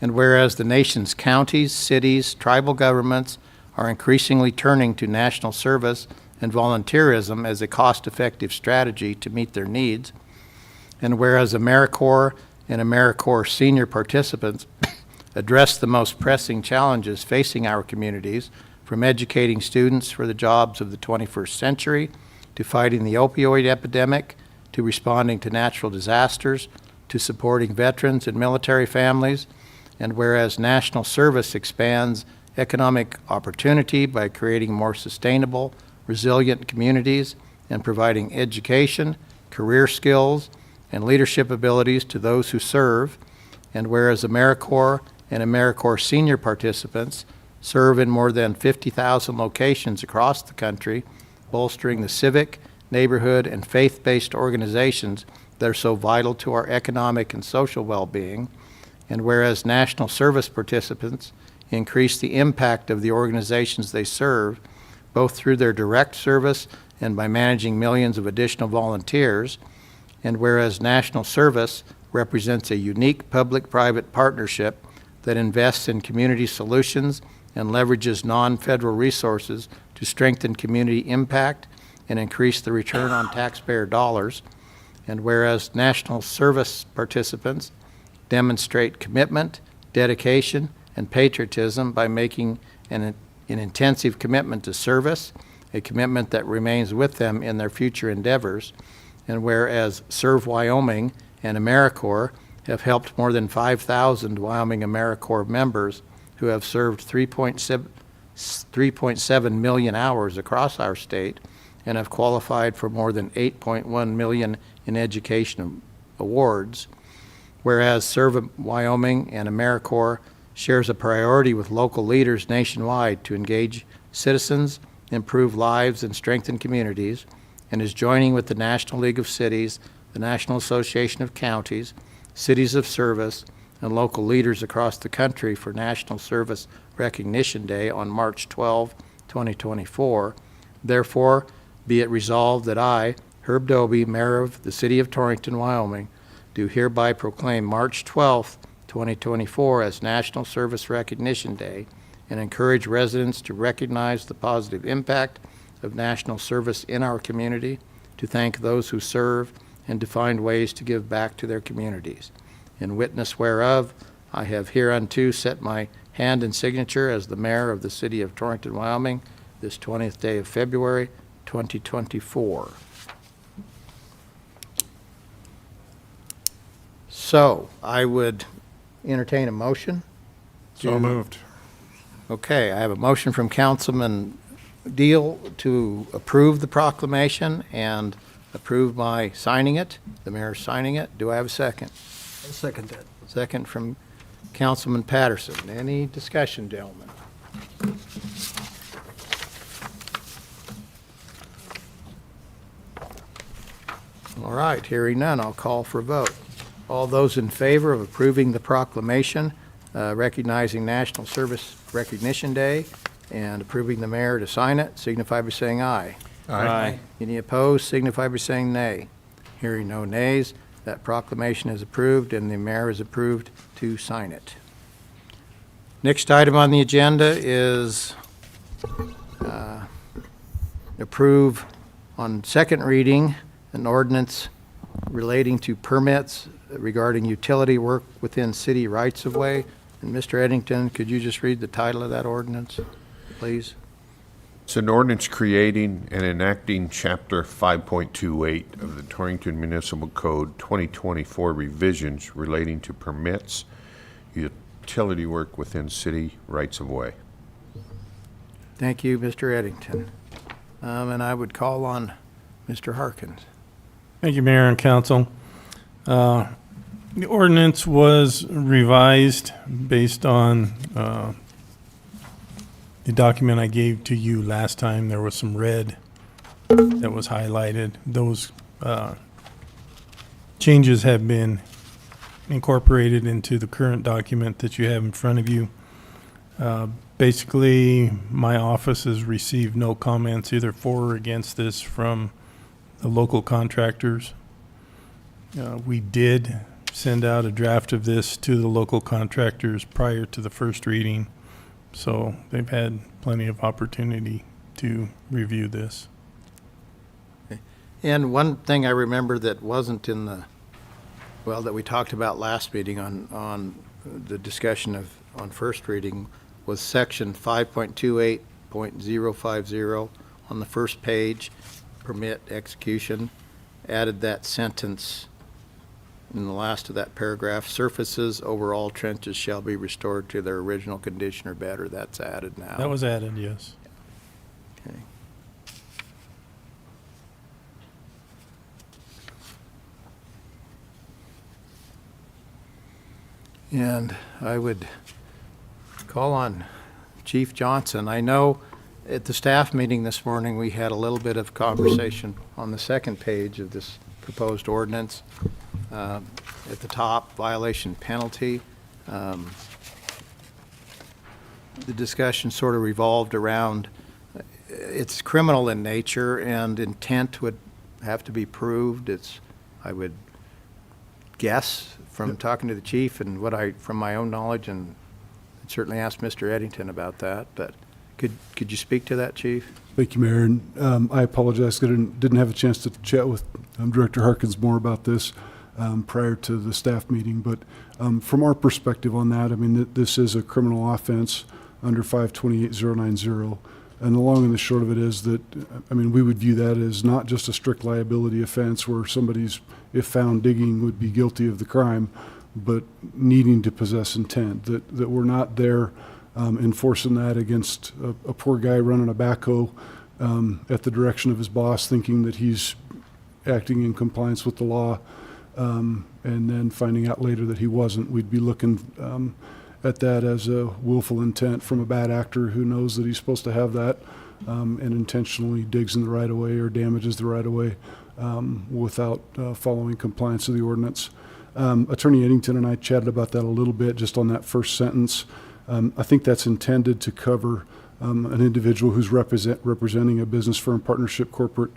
and whereas the nation's counties, cities, tribal governments are increasingly turning to national service and volunteerism as a cost-effective strategy to meet their needs, and whereas AmeriCorps and AmeriCorps senior participants address the most pressing challenges facing our communities, from educating students for the jobs of the 21st century, to fighting the opioid epidemic, to responding to natural disasters, to supporting veterans and military families, and whereas national service expands economic opportunity by creating more sustainable, resilient communities and providing education, career skills, and leadership abilities to those who serve, and whereas AmeriCorps and AmeriCorps senior participants serve in more than 50,000 locations across the country, bolstering the civic, neighborhood, and faith-based organizations that are so vital to our economic and social well-being, and whereas national service participants increase the impact of the organizations they serve, both through their direct service and by managing millions of additional volunteers, and whereas national service represents a unique public-private partnership that invests in community solutions and leverages non-federal resources to strengthen community impact and increase the return on taxpayer dollars, and whereas national service participants demonstrate commitment, dedication, and patriotism by making an intensive commitment to service, a commitment that remains with them in their future endeavors, and whereas Serve Wyoming and AmeriCorps have helped more than 5,000 Wyoming AmeriCorps members who have served 3.7 million hours across our state and have qualified for more than 8.1 million in education awards, whereas Serve Wyoming and AmeriCorps shares a priority with local leaders nationwide to engage citizens improve lives and strengthen communities, and is joining with the National League of Cities, the National Association of Counties, Cities of Service, and local leaders across the country for National Service Recognition Day on March 12, 2024. Therefore, be it resolved that I, Herb Doby, Mayor of the City of Torrington, Wyoming, do hereby proclaim March 12, 2024 as National Service Recognition Day and encourage residents to recognize the positive impact of national service in our community, to thank those who serve, and to find ways to give back to their communities. In witness whereof, I have hereunto set my hand and signature as the Mayor of the City of Torrington, Wyoming, this 20th day of February, 2024. So, I would entertain a motion. So moved. Okay, I have a motion from Councilman Deal to approve the proclamation and approve my signing it, the mayor signing it. Do I have a second? I'll second that. Second from Councilman Patterson. Any discussion, gentlemen? All right, hearing none, I'll call for a vote. All those in favor of approving the proclamation recognizing National Service Recognition Day and approving the mayor to sign it, signify by saying aye. Aye. Any opposed, signify by saying nay. Hearing no nays, that proclamation is approved and the mayor is approved to sign it. Next item on the agenda is approve on second reading an ordinance relating to permits regarding utility work within city rights-of-way. And Mr. Eddington, could you just read the title of that ordinance, please? It's an ordinance creating and enacting Chapter 5.28 of the Torrington Municipal Code 2024 revisions relating to permits, utility work within city rights-of-way. Thank you, Mr. Eddington. And I would call on Mr. Harkins. Thank you, Mayor and Council. The ordinance was revised based on the document I gave to you last time. There was some red that was highlighted. Those changes have been incorporated into the current document that you have in front of you. Basically, my office has received no comments either for or against this from the local contractors. We did send out a draft of this to the local contractors prior to the first reading, so they've had plenty of opportunity to review this. And one thing I remember that wasn't in the, well, that we talked about last meeting on the discussion of, on first reading, was section 5.28.050 on the first page, permit execution, added that sentence in the last of that paragraph, surfaces over all trenches shall be restored to their original condition or better. That's added now. That was added, yes. Okay. And I would call on Chief Johnson. I know at the staff meeting this morning, we had a little bit of conversation on the second page of this proposed ordinance. At the top, violation penalty. The discussion sort of revolved around it's criminal in nature and intent would have to be proved. It's, I would guess from talking to the chief and what from my own knowledge, and I'd certainly ask Mr. Eddington about that, but could you speak to that, Chief? Thank you, Mayor. And I apologize, I didn't have a chance to chat with Director Harkins more about this prior to the staff meeting. But from our perspective on that, I mean, this is a criminal offense under 528.090. And the long and the short of it is that, I mean, we would view that as not just a strict liability offense where somebody's, if found digging, would be guilty of the crime, but needing to possess intent, that we're not there enforcing that against a poor guy running a backhoe at the direction of his boss, thinking that he's acting in compliance with the law, and then finding out later that he wasn't. We'd be looking at that as a willful intent from a bad actor who knows that he's supposed to have that and intentionally digs in the right-of-way or damages the right-of-way without following compliance of the ordinance. Attorney Eddington and I chatted about that a little bit, just on that first sentence. I think that's intended to cover an individual who's representing a business firm, partnership, corporate,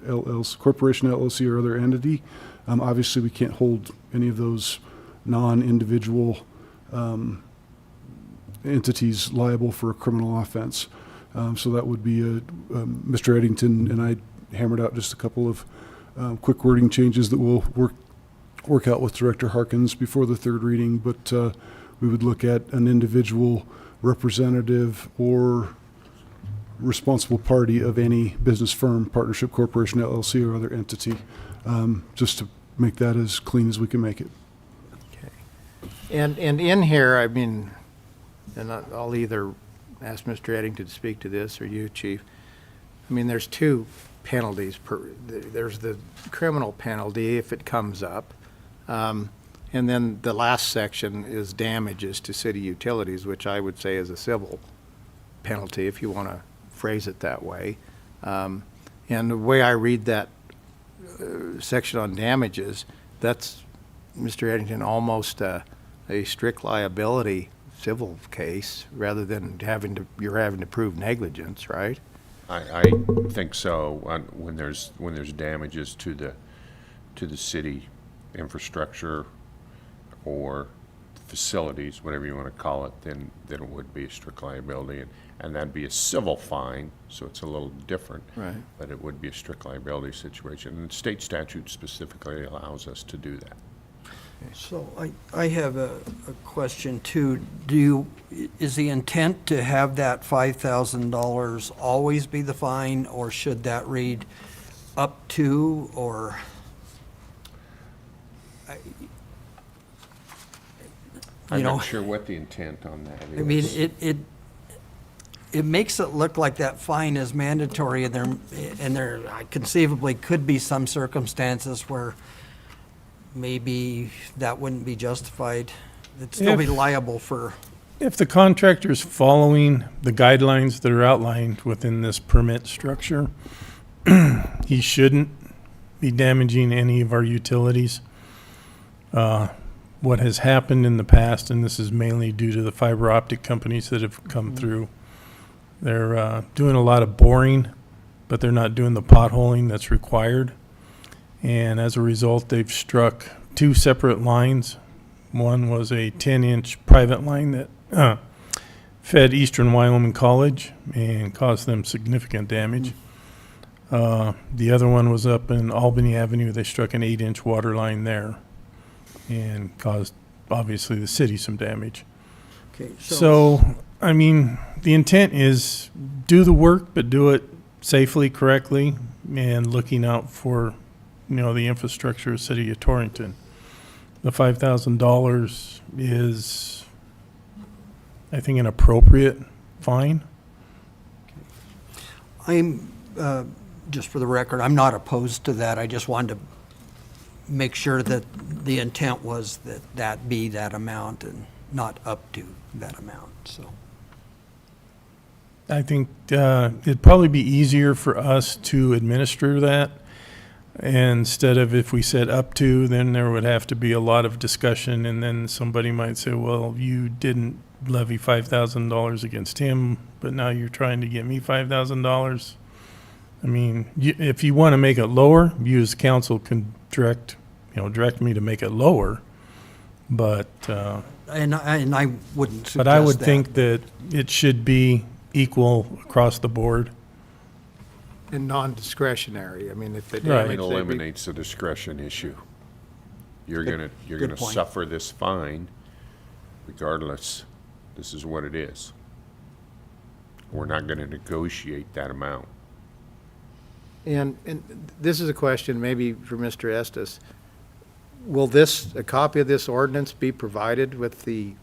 corporation, LLC, or other entity. Obviously, we can't hold any of those non-individual entities liable for a criminal offense. So that would be Mr. Eddington and I hammered out just a couple of quick wording changes that we'll work out with Director Harkins before the third reading, but we would look at an individual representative or responsible party of any business firm, partnership, corporation, LLC, or other entity, just to make that as clean as we can make it. And in here, I mean, and I'll either ask Mr. Eddington to speak to this or you, Chief. I mean, there's two penalties. There's the criminal penalty if it comes up. And then the last section is damages to city utilities, which I would say is a civil penalty, if you want to phrase it that way. And the way I read that section on damages, that's, Mr. Eddington, almost a strict liability civil case rather than you're having to prove negligence, right? I think so. When there's damages to the city infrastructure or facilities, whatever you want to call it, then it would be a strict liability, and that'd be a civil fine, so it's a little different. Right. But it would be a strict liability situation, and the state statute specifically allows us to do that. So I have a question too. Is the intent to have that $5,000 always be the fine, or should that read up to, or? I'm not sure what the intent on that is. I mean, it makes it look like that fine is mandatory, and there conceivably could be some circumstances where maybe that wouldn't be justified. It'd still be liable for. If the contractor's following the guidelines that are outlined within this permit structure, he shouldn't be damaging any of our utilities. What has happened in the past, and this is mainly due to the fiber optic companies that have come through, they're doing a lot of boring, but they're not doing the potholing that's required. And as a result, they've struck two separate lines. One was a 10-inch private line that fed Eastern Wyoming College and caused them significant damage. The other one was up in Albany Avenue. They struck an 8-inch water line there and caused, obviously, the city some damage. Okay, So, I mean, the intent is do the work, but do it safely, correctly, and looking out for, the infrastructure of the city of Torrington. The $5,000 is, I think, an appropriate fine. I'm, just for the record, I'm not opposed to that. I just wanted to make sure that the intent was that be that amount and not up to that amount, so. I think it'd probably be easier for us to administer that. Instead of if we said up to, then there would have to be a lot of discussion, and then somebody might say, well, you didn't levy $5,000 against him, but now you're trying to get me $5,000. I mean, if you want to make it lower, you as council can direct me to make it lower, but And I wouldn't suggest that. but I would think that it should be equal across the board. And non-discretionary. I mean, if the Right. damage. It eliminates the discretion issue. You're gonna point. suffer this fine regardless. This is what it is. We're not gonna negotiate that amount. And this is a question maybe for Mr. Estes. Will a copy of this ordinance be provided with the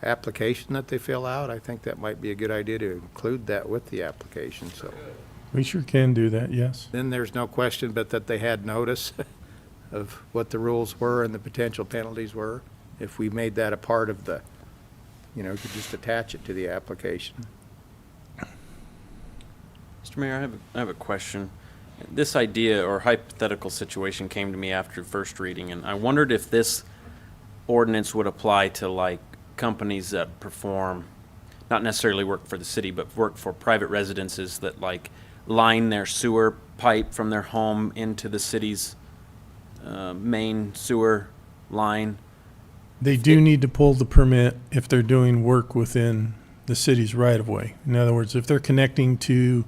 application that they fill out? I think that might be a good idea to include that with the application, so. We sure can do that, yes. Then there's no question but that they had notice of what the rules were and the potential penalties were. If we made that a part of the, could just attach it to the application. Mr. Mayor, I have a question. This idea or hypothetical situation came to me after first reading, and I wondered if this ordinance would apply to like companies that perform, not necessarily work for the city, but work for private residences that like line their sewer pipe from their home into the city's main sewer line. They do need to pull the permit if they're doing work within the city's right-of-way. In other words, if they're connecting to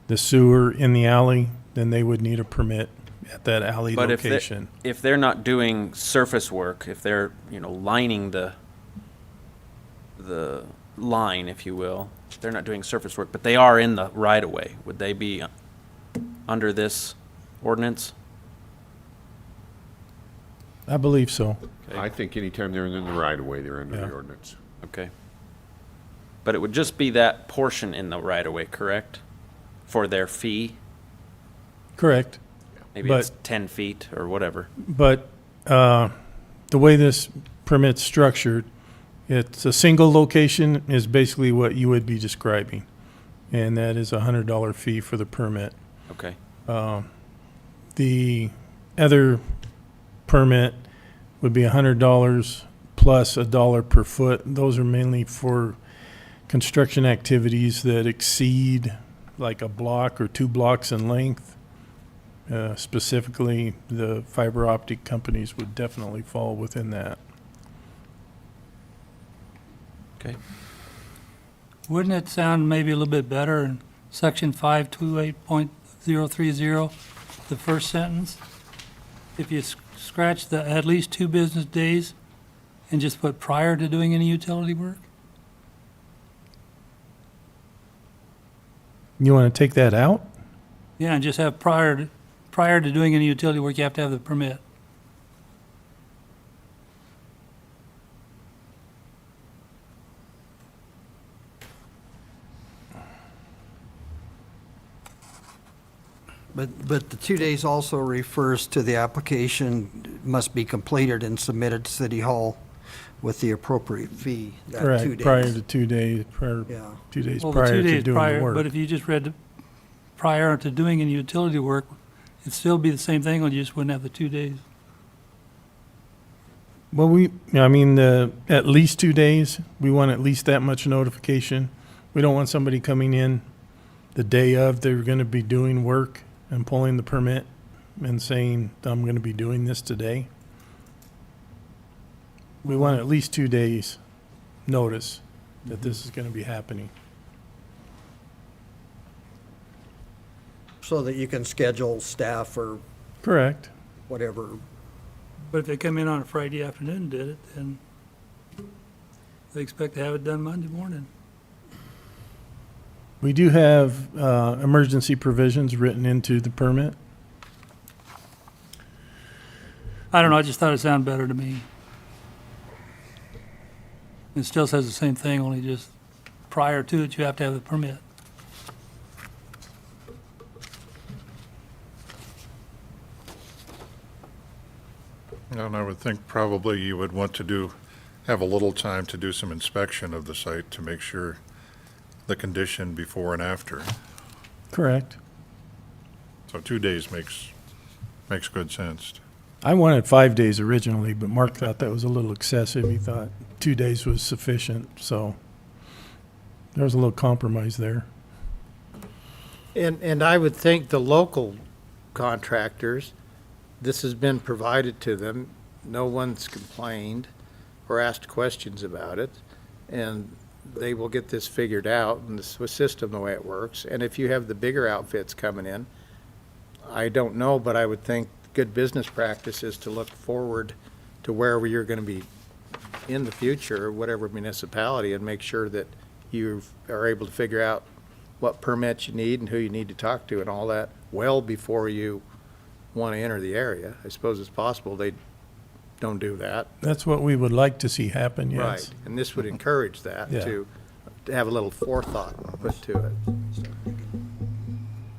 the sewer in the alley, then they would need a permit at that alley But location. if they're not doing surface work, if they're, lining the line, if you will, they're not doing surface work, but they are in the right-of-way, would they be under this ordinance? I believe so. Okay. I think anytime they're in the right-of-way, they're under Yeah. the ordinance. Okay. But it would just be that portion in the right-of-way, correct? For their fee? Correct. Maybe But- it's 10 feet or whatever. But the way this permit's structured, it's a single location is basically what you would be describing. And that is a $100 fee for the permit. Okay. The other permit would be $100 plus $1 per foot. Those are mainly for construction activities that exceed like a block or 2 blocks in length. Specifically, the fiber optic companies would definitely fall within that. Okay. Wouldn't it sound maybe a little bit better in section 528.030, the first sentence? If you scratch the at least 2 business days and just put prior to doing any utility work? You want to take that out? Yeah, and just have prior to doing any utility work, you have to have the permit. But the 2 days also refers to the application must be completed and submitted to City Hall with the appropriate fee. That 2 Correct, days. prior to 2 days, prior, Yeah. 2 days Well, the prior 2 to days doing prior, the work. but if you just read prior to doing any utility work, it'd still be the same thing, only you just wouldn't have the 2 days. Well, at least 2 days, we want at least that much notification. We don't want somebody coming in the day of they're gonna be doing work and pulling the permit and saying, I'm gonna be doing this today. We want at least 2 days notice that this is gonna be happening. So that you can schedule staff or Correct. whatever. But if they come in on a Friday afternoon and did it, then they expect to have it done Monday morning. We do have emergency provisions written into the permit. I don't know, I just thought it sounded better to me. It still says the same thing, only just prior to it, you have to have the permit. And I would think probably you would want to have a little time to do some inspection of the site to make sure the condition before and after. Correct. So 2 days makes good sense. I wanted 5 days originally, but Mark thought that was a little excessive. He thought 2 days was sufficient, so there was a little compromise there. And I would think the local contractors, this has been provided to them. No one's complained or asked questions about it. And they will get this figured out in the system, the way it works. And if you have the bigger outfits coming in, I don't know, but I would think good business practice is to look forward to wherever you're going to be in the future, whatever municipality, and make sure that you are able to figure out what permits you need and who you need to talk to and all that well before you want to enter the area. I suppose it's possible they don't do that. That's what we would like to see happen, yes. Right, and this would encourage that, Yeah. to have a little forethought put to it.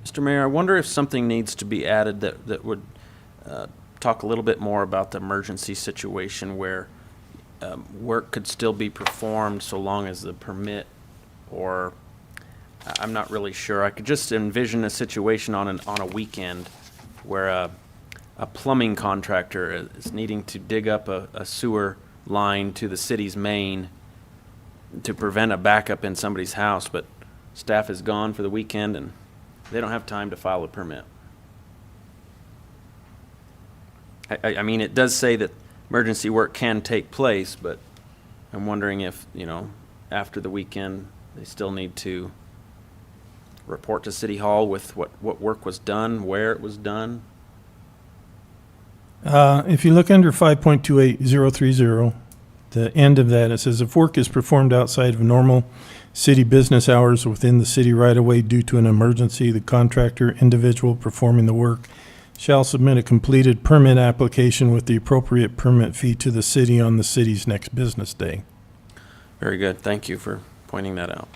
Mr. Mayor, I wonder if something needs to be added that would talk a little bit more about the emergency situation where work could still be performed so long as the permit or I'm not really sure. I could just envision a situation on a weekend where a plumbing contractor is needing to dig up a sewer line to the city's main to prevent a backup in somebody's house, but staff is gone for the weekend and they don't have time to file a permit. I mean, it does say that emergency work can take place, but I'm wondering if, after the weekend, they still need to report to City Hall with what work was done, where it was done. If you look under 5.28030, the end of that, it says if work is performed outside of normal city business hours within the city right-of-way due to an emergency, the contractor individual performing the work shall submit a completed permit application with the appropriate permit fee to the city on the city's next business day. Very good. Thank you for pointing that out.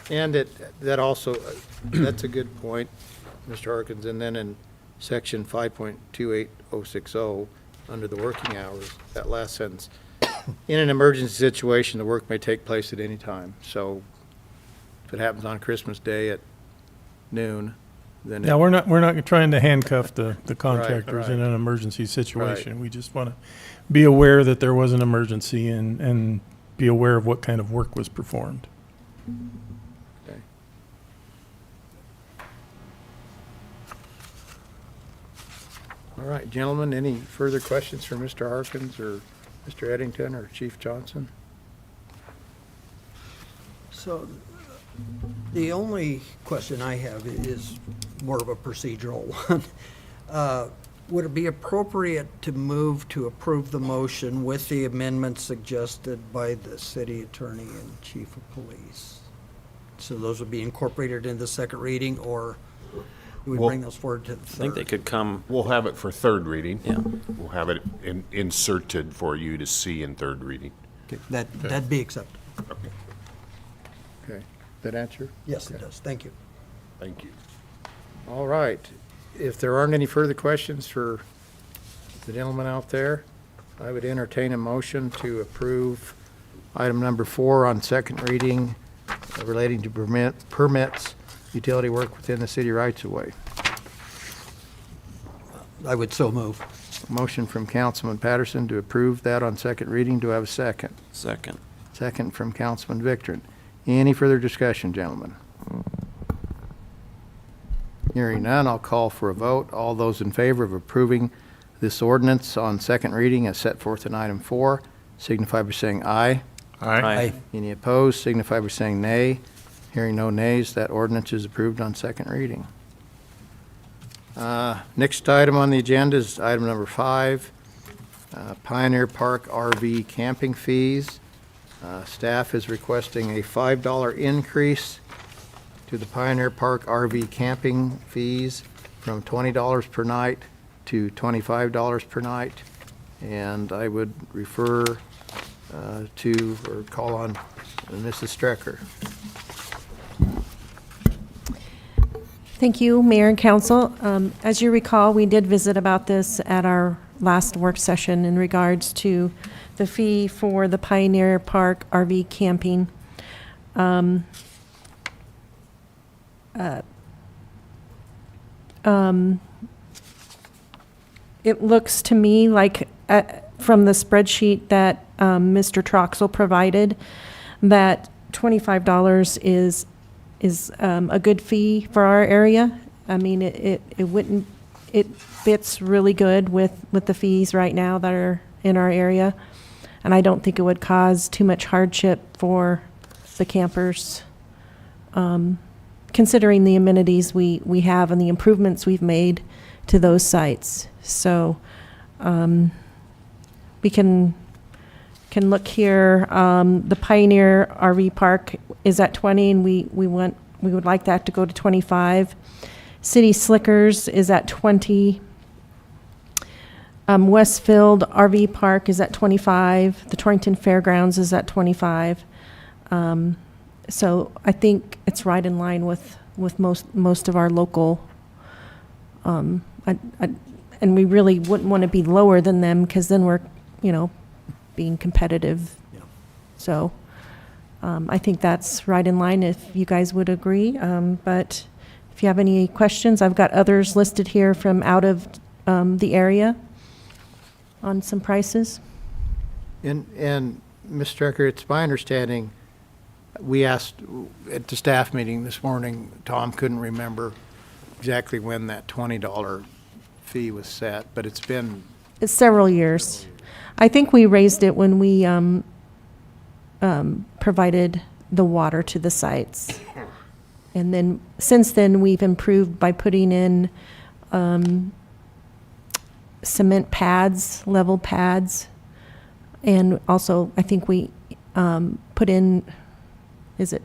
And that also, that's a good point, Mr. Harkins. And then in section 5.28060, under the working hours, that last sentence, in an emergency situation, the work may take place at any time. So if it happens on Christmas Day at noon, then. Now, we're not trying to handcuff the contractors right. in an emergency situation. We just want to be aware that there was an emergency and be aware of what kind of work was performed. Okay. All right, gentlemen, any further questions for Mr. Harkins or Mr. Eddington or Chief Johnson? So the only question I have is more of a procedural one. Would it be appropriate to move to approve the motion with the amendments suggested by the city attorney and chief of police? So those would be incorporated in the second reading, or do we bring those forward to the third? I think they could come. We'll have it for third reading. Yeah. We'll have it inserted for you to see in third reading. Okay, that'd be acceptable. Okay, that answer? Yes, it does. Thank you. Thank you. All right. If there aren't any further questions for the gentleman out there, I would entertain a motion to approve item number 4 on second reading relating to permits, utility work within the city rights-of-way. I would so move. Motion from Councilman Patterson to approve that on second reading. Do I have a second? Second. Second from Councilman Victor. Any further discussion, gentlemen? Hearing none, I'll call for a vote. All those in favor of approving this ordinance on second reading as set forth in item 4, signify by saying aye. Aye. Any opposed, signify by saying nay. Hearing no nays, that ordinance is approved on second reading. Next item on the agenda is item number 5, Pioneer Park RV camping fees. Staff is requesting a $5 increase to the Pioneer Park RV camping fees from $20 per night to $25 per night. And I would refer to or call on Mrs. Strecker. Thank you, Mayor and Council. As you recall, we did visit about this at our last work session in regards to the fee for the Pioneer Park RV camping. It looks to me like from the spreadsheet that Mr. Troxel provided that $25 is a good fee for our area. I mean, it fits really good with the fees right now that are in our area. And I don't think it would cause too much hardship for the campers, considering the amenities we have and the improvements we've made to those sites. So we can look here. The Pioneer RV Park is at 20, and we would like that to go to 25. City Slickers is at 20. Westfield RV Park is at 25. The Torrington Fairgrounds is at 25. So I think it's right in line with most of our local. And we really wouldn't want to be lower than them because then we're, being competitive. So I think that's right in line if you guys would agree. But if you have any questions, I've got others listed here from out of the area on some prices. And Ms. Strecker, it's my understanding, we asked at the staff meeting this morning, Tom couldn't remember exactly when that $20 fee was set, but it's been, It's several years. I think we raised it when we provided the water to the sites. And then, since then, we've improved by putting in cement pads, level pads. And also, I think we put in, is it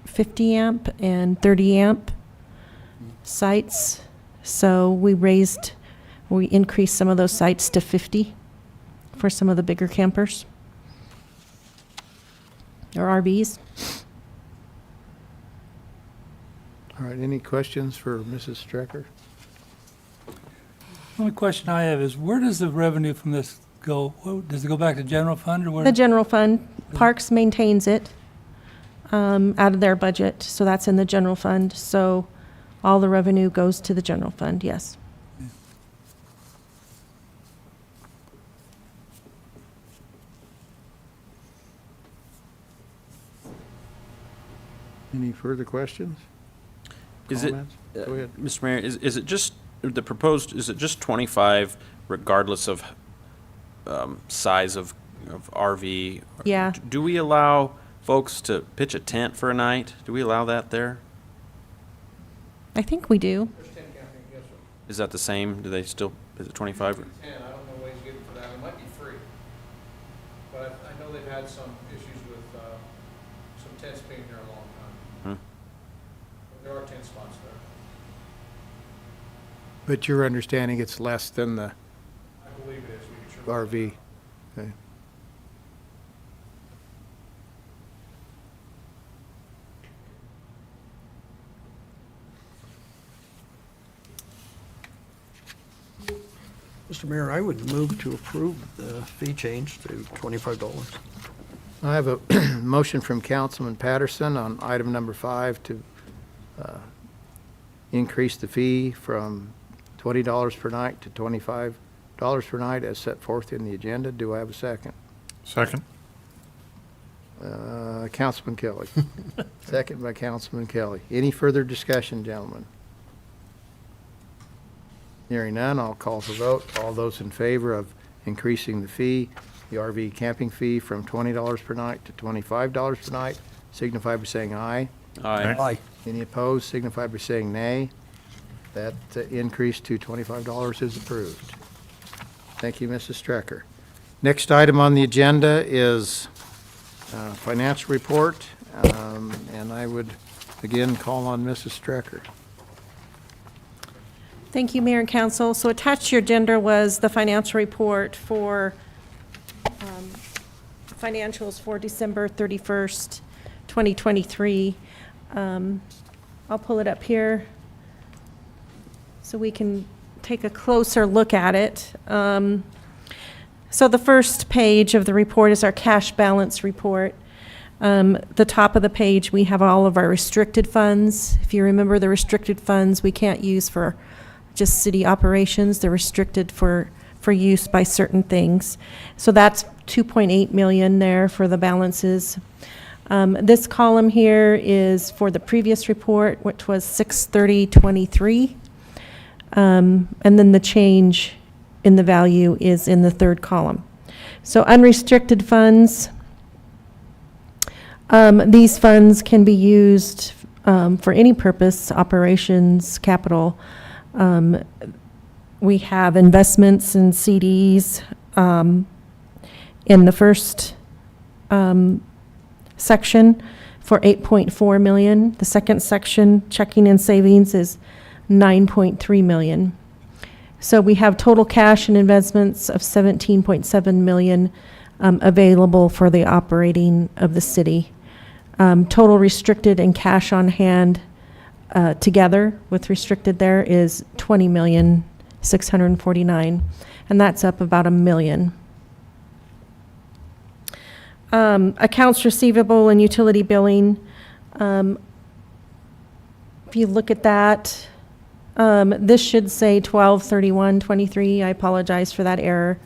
50 amp and 30 amp sites? So we increased some of those sites to 50 for some of the bigger campers or RVs. all right, any questions for Mrs. Strecker? The only question I have is, where does the revenue from this go? Does it go back to general fund or where? The general fund, Parks maintains it out of their budget, so that's in the general fund. So all the revenue goes to the general fund, yes. Any further questions? Is it, Comments? Go ahead. Mr. Mayor, is it just, the proposed, is it just 25 regardless of size of RV? Yeah. Do we allow folks to pitch a tent for a night? Do we allow that there? I think we do. Is that the same? Do they still, is it 25? I don't know ways to get it for that. It might be free. But I know they've had some issues with some tents being there a long time. There are 10 spots there. But your understanding it's less than the I believe it is. We can sure. RV? Okay. Mr. Mayor, I would move to approve the fee change to $25. I have a motion from Councilman Patterson on item number 5 to increase the fee from $20 per night to $25 per night as set forth in the agenda. Do I have a second? Second? Councilman Kelly. Second by Councilman Kelly. Any further discussion, gentlemen? Hearing none, I'll call for vote. All those in favor of increasing the fee, the RV camping fee from $20 per night to $25 per night, signify by saying aye. Aye. Aye. Any opposed, signify by saying nay. That increase to $25 is approved. Thank you, Mrs. Strecker. Next item on the agenda is financial report, and I would again call on Mrs. Strecker. Thank you, Mayor and Council. So attached to your agenda was the financial report for financials for December 31st, 2023. I'll pull it up here so we can take a closer look at it. So the first page of the report is our cash balance report. The top of the page, we have all of our restricted funds. If you remember, the restricted funds we can't use for just city operations. They're restricted for use by certain things. So that's 2.8 million there for the balances. This column here is for the previous report, which was 6/30/23. And then the change in the value is in the third column. So unrestricted funds, these funds can be used for any purpose, operations, capital. We have investments in CDs in the first section for 8.4 million. The second section, checking and savings, is 9.3 million. So we have total cash and investments of 17.7 million available for the operating of the city. Total restricted and cash on hand together with restricted there is 20,649,000, and that's up about $1 million. Accounts receivable and utility billing. If you look at that, this should say 12/31/23. I apologize for that error.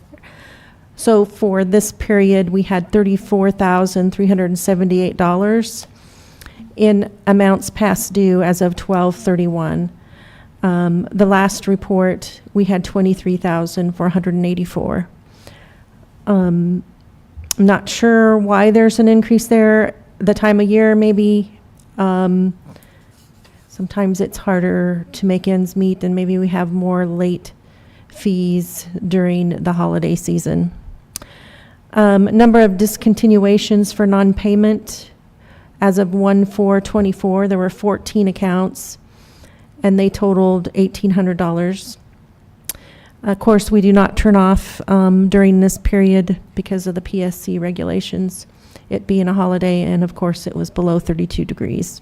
So for this period, we had $34,378 in amounts past due as of 12/31. The last report, we had 23,484. I'm not sure why there's an increase there. The time of year, maybe. Sometimes it's harder to make ends meet, and maybe we have more late fees during the holiday season. Number of discontinuations for non-payment. As of 1/4/24, there were 14 accounts, and they totaled $1,800. Of course, we do not turn off during this period because of the PSC regulations, it being a holiday, and of course, it was below 32 degrees.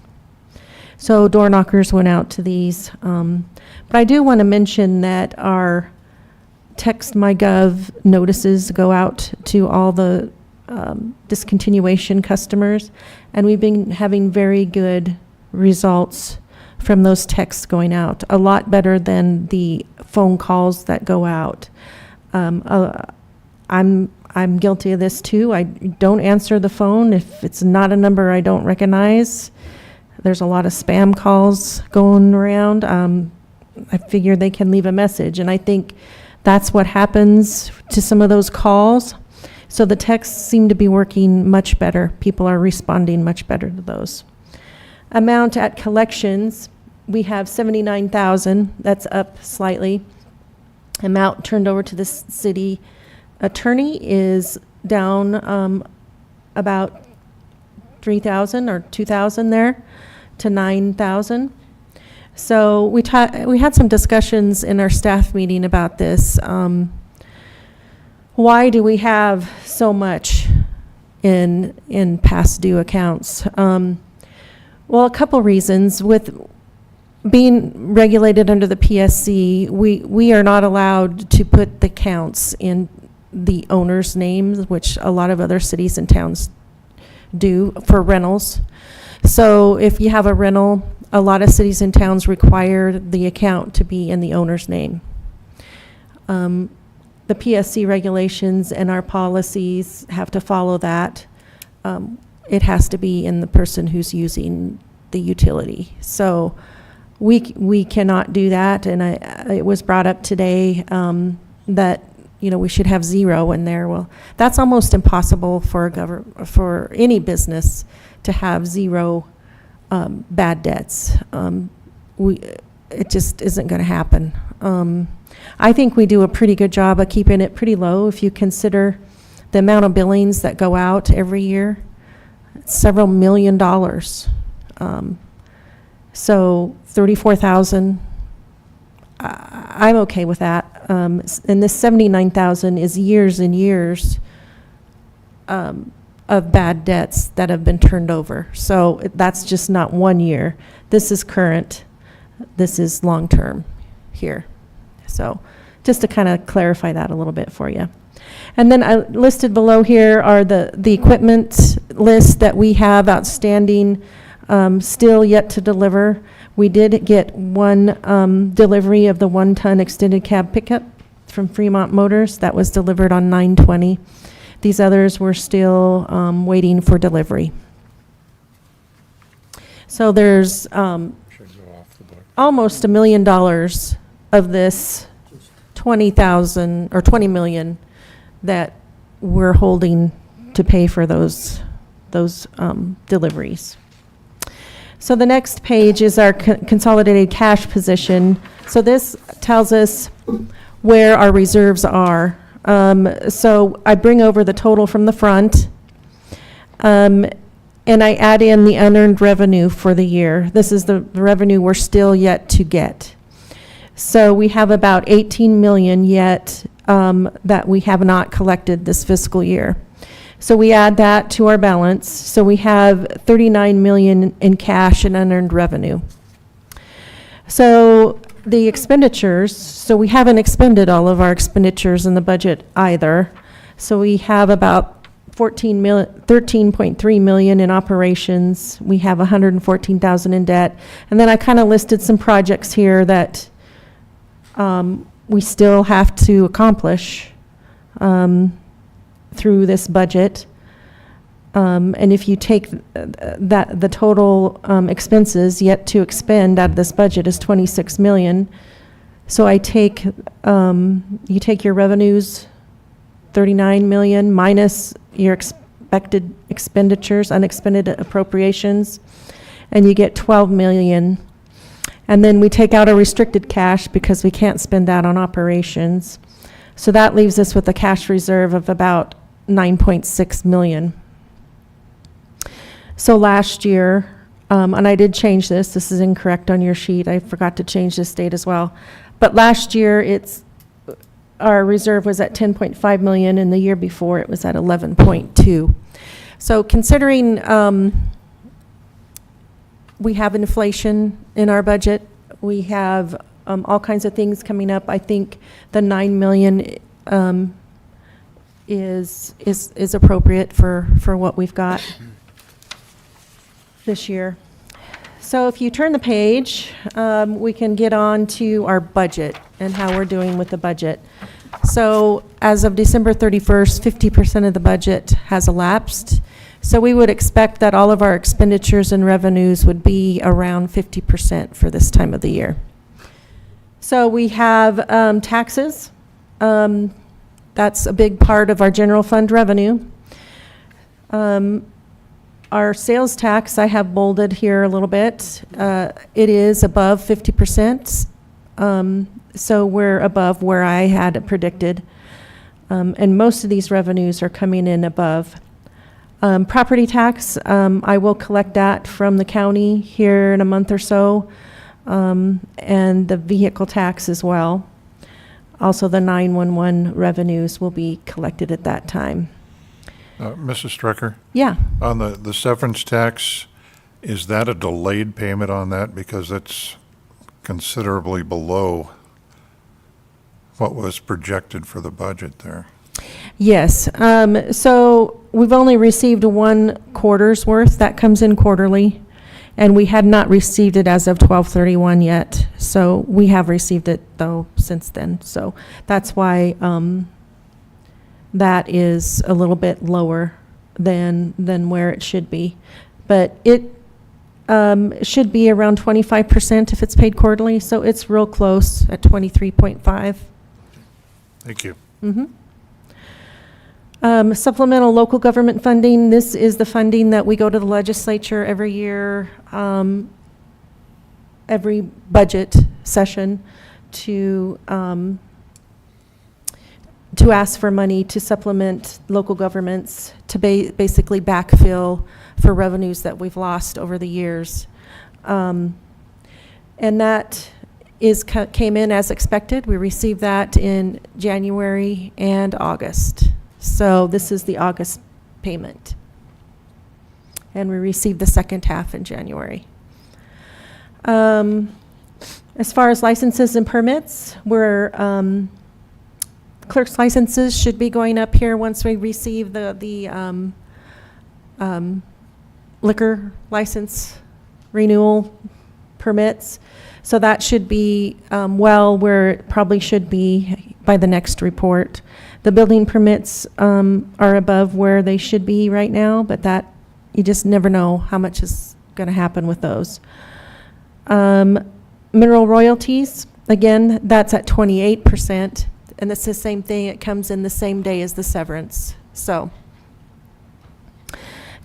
So door knockers went out to these. But I do want to mention that our Text My Gov notices go out to all the discontinuation customers, and we've been having very good results from those texts going out, a lot better than the phone calls that go out. I'm guilty of this too. I don't answer the phone if it's not a number I don't recognize. There's a lot of spam calls going around. I figure they can leave a message, and I think that's what happens to some of those calls. So the texts seem to be working much better. People are responding much better to those. Amount at collections, we have 79,000. That's up slightly. Amount turned over to the city attorney is down about 3,000 or 2,000 there to 9,000. So we had some discussions in our staff meeting about this. Why do we have so much in past due accounts? Well, a couple reasons. With being regulated under the PSC, we are not allowed to put the counts in the owner's names, which a lot of other cities and towns do for rentals. So if you have a rental, a lot of cities and towns require the account to be in the owner's name. The PSC regulations and our policies have to follow that. It has to be in the person who's using the utility. So we cannot do that, and it was brought up today that we should have zero in there. Well, that's almost impossible for any business to have zero bad debts. It just isn't going to happen. I think we do a pretty good job of keeping it pretty low if you consider the amount of billings that go out every year. It's several $1 million. So 34,000, I'm okay with that. And this 79,000 is years and years of bad debts that have been turned over. So that's just not 1 year. This is current. This is long-term here. So just to kind of clarify that a little bit for you. And then I listed below here are the equipment list that we have outstanding, still yet to deliver. We did get one delivery of the 1-ton extended cab pickup from Fremont Motors. That was delivered on 9/20. These others were still waiting for delivery. So there's almost $1 million of this 20,000 or 20 million that we're holding to pay for those deliveries. So the next page is our consolidated cash position. So this tells us where our reserves are. So I bring over the total from the front, and I add in the unearned revenue for the year. This is the revenue we're still yet to get. So we have about 18 million yet that we have not collected this fiscal year. So we add that to our balance. So we have 39 million in cash and unearned revenue. So the expenditures, so we haven't expended all of our expenditures in the budget either. So we have about 13.3 million in operations. We have 114,000 in debt. And then I kind of listed some projects here that we still have to accomplish through this budget. And if you take the total expenses yet to expend out of this budget is 26 million. So I take, you take your revenues, 39 million, minus your expected expenditures, unexpended appropriations, and you get 12 million. And then we take out a restricted cash because we can't spend that on operations. So that leaves us with a cash reserve of about 9.6 million. So last year, and I did change this is incorrect on your sheet. I forgot to change this date as well. But last year, our reserve was at 10.5 million, and the year before it was at 11.2. So considering we have inflation in our budget, we have all kinds of things coming up, I think the 9 million is appropriate for what we've got this year. So if you turn the page, we can get on to our budget and how we're doing with the budget. So as of December 31st, 50% of the budget has elapsed. So we would expect that all of our expenditures and revenues would be around 50% for this time of the year. So we have taxes. That's a big part of our general fund revenue. Our sales tax, I have bolded here a little bit. It is above 50%. So we're above where I had predicted. And most of these revenues are coming in above. Property tax, I will collect that from the county here in a month or so. And the vehicle tax as well. Also the 911 revenues will be collected at that time. Mrs. Strecker? Yeah. On the severance tax, is that a delayed payment on that? Because that's considerably below what was projected for the budget there. Yes. So we've only received 1 quarter's worth. That comes in quarterly. And we had not received it as of 12/31 yet. So we have received it, though, since then. So that's why that is a little bit lower than where it should be. But it should be around 25% if it's paid quarterly. So it's real close at 23.5. Thank you. Supplemental local government funding. This is the funding that we go to the legislature every year, every budget session to ask for money to supplement local governments to basically backfill for revenues that we've lost over the years. And that came in as expected. We received that in January and August. So this is the August payment. And we received the second half in January. As far as licenses and permits, clerk's licenses should be going up here once we receive the liquor license renewal permits. So that should be well where it probably should be by the next report. The building permits are above where they should be right now, but that you just never know how much is going to happen with those. Mineral royalties, again, that's at 28%, and it's the same thing. It comes in the same day as the severance. So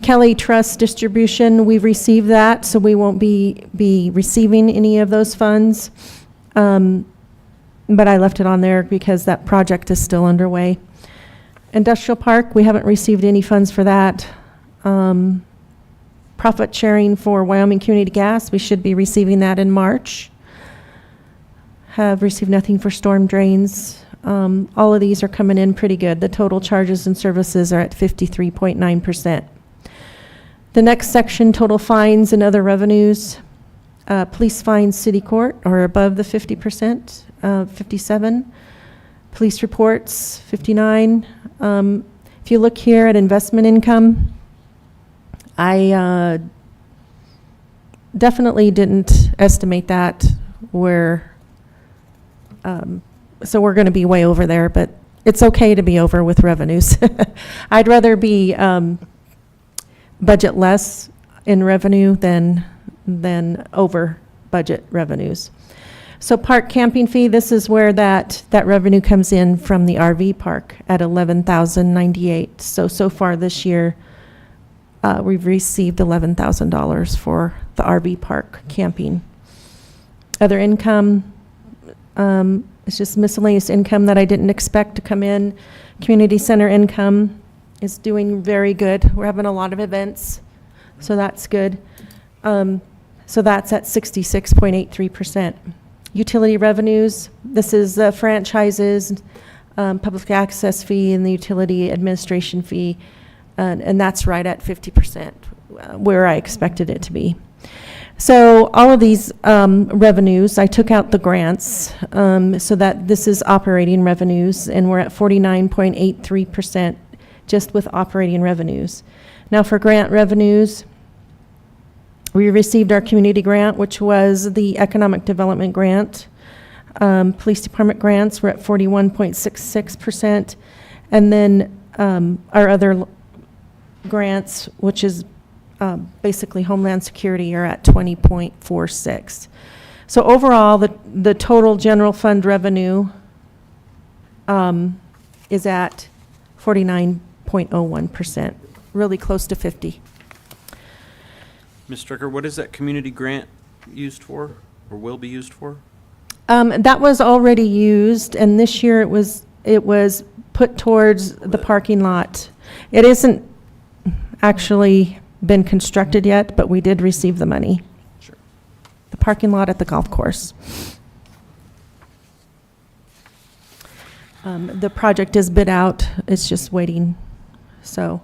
Kelly Trust distribution, we've received that, so we won't be receiving any of those funds. But I left it on there because that project is still underway. Industrial Park, we haven't received any funds for that. Profit sharing for Wyoming Community Gas, we should be receiving that in March. Have received nothing for storm drains. All of these are coming in pretty good. The total charges and services are at 53.9%. The next section, total fines and other revenues. Police fines, city court, are above the 50%, 57. Police reports, 59. If you look here at investment income, I definitely didn't estimate that where, so we're going to be way over there, but it's okay to be over with revenues. I'd rather be budget less in revenue than over budget revenues. So park camping fee, this is where that revenue comes in from the RV park at $11,098. So far this year, we've received $11,000 for the RV park camping. Other income, it's just miscellaneous income that I didn't expect to come in. Community center income is doing very good. We're having a lot of events, so that's good. So that's at 66.83%. Utility revenues, this is the franchises, public access fee, and the utility administration fee, and that's right at 50%, where I expected it to be. So all of these revenues, I took out the grants, so that this is operating revenues, and we're at 49.83% just with operating revenues. Now for grant revenues, we received our community grant, which was the economic development grant. Police department grants were at 41.66%. And then our other grants, which is basically Homeland Security, are at 20.46. So overall, the total general fund revenue is at 49.01%, really close to 50. Ms. Stricker, what is that community grant used for, or will be used for? That was already used, and this year it was put towards the parking lot. It isn't actually been constructed yet, but we did receive the money. Sure. The parking lot at the golf course. The project is bid out. It's just waiting. So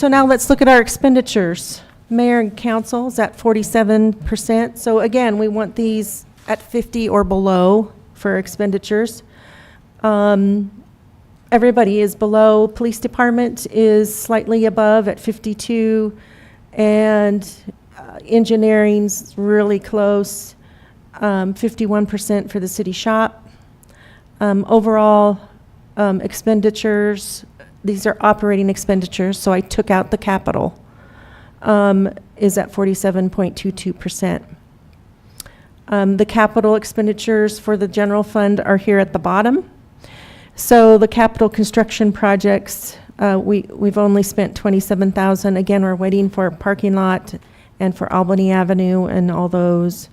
now let's look at our expenditures. Mayor and council is at 47%. So again, we want these at 50 or below for expenditures. Everybody is below. Police department is slightly above at 52, and engineering's really close, 51% for the city shop. Overall expenditures, these are operating expenditures, so I took out the capital, is at 47.22%. The capital expenditures for the general fund are here at the bottom. So the capital construction projects, we've only spent $27,000. Again, we're waiting for a parking lot and for Albany Avenue and all those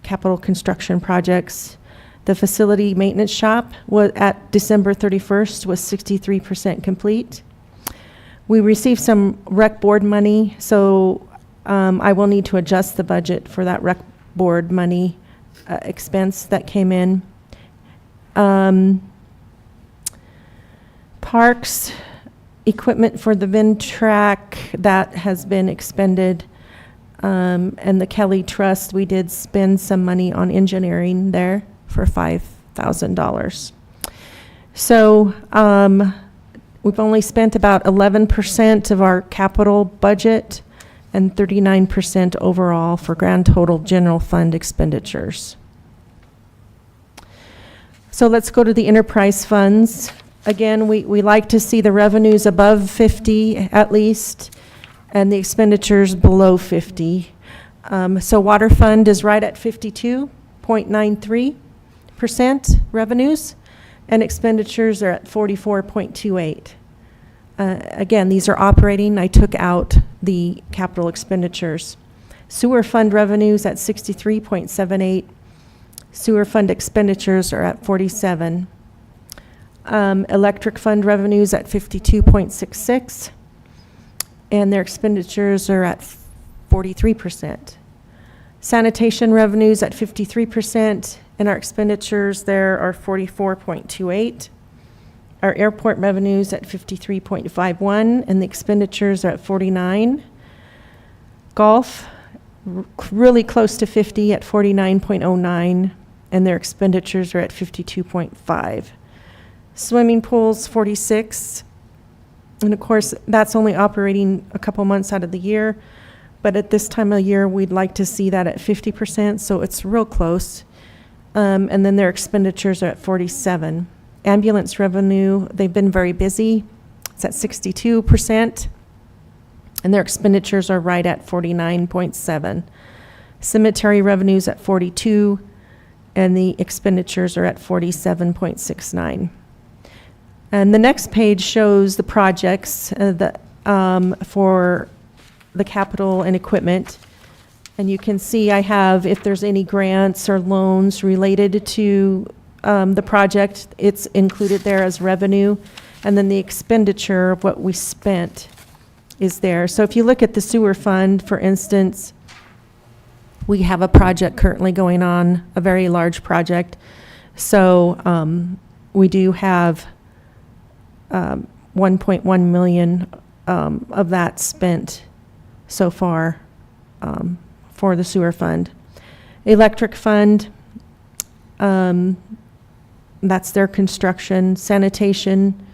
capital construction projects. The facility maintenance shop was at December 31st was 63% complete. We received some rec board money, so I will need to adjust the budget for that rec board money expense that came in. Parks, equipment for the VIN track, that has been expended. And the Kelly Trust, we did spend some money on engineering there for $5,000. So we've only spent about 11% of our capital budget and 39% overall for grand total general fund expenditures. So let's go to the enterprise funds. Again, we like to see the revenues above 50 at least, and the expenditures below 50. So water fund is right at 52.93% revenues, and expenditures are at 44.28. Again, these are operating. I took out the capital expenditures. Sewer fund revenues at 63.78. Sewer fund expenditures are at 47. Electric fund revenues at 52.66, and their expenditures are at 43%. Sanitation revenues at 53%, and our expenditures there are 44.28. Our airport revenues at 53.51, and the expenditures are at 49. Golf, really close to 50 at 49.09, and their expenditures are at 52.5. Swimming pools, 46. And of course, that's only operating a couple months out of the year. But at this time of year, we'd like to see that at 50%, so it's real close. And then their expenditures are at 47. Ambulance revenue, they've been very busy. It's at 62%. And their expenditures are right at 49.7. Cemetery revenues at 42, and the expenditures are at 47.69. And the next page shows the projects for the capital and equipment. And you can see I have, if there's any grants or loans related to the project, it's included there as revenue. And then the expenditure of what we spent is there. So if you look at the sewer fund, for instance, we have a project currently going on, a very large project. So we do have 1.1 million of that spent so far for the sewer fund. Electric fund, that's their construction. Sanitation,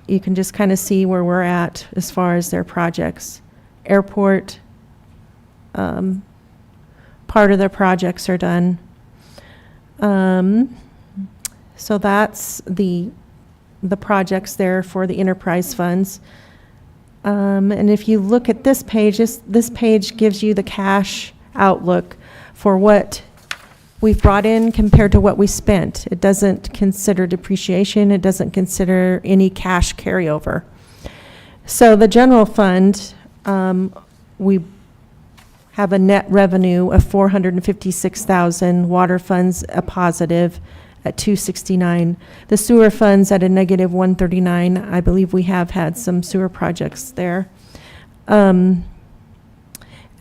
you can just kind of see where we're at as far as their projects. Airport, part of their projects are done. So that's the projects there for the enterprise funds. And if you look at this page, this page gives you the cash outlook for what we've brought in compared to what we spent. It doesn't consider depreciation. It doesn't consider any cash carryover. So the general fund, we have a net revenue of $456,000. Water funds a positive at $269,000. The sewer funds at a negative $139,000. I believe we have had some sewer projects there.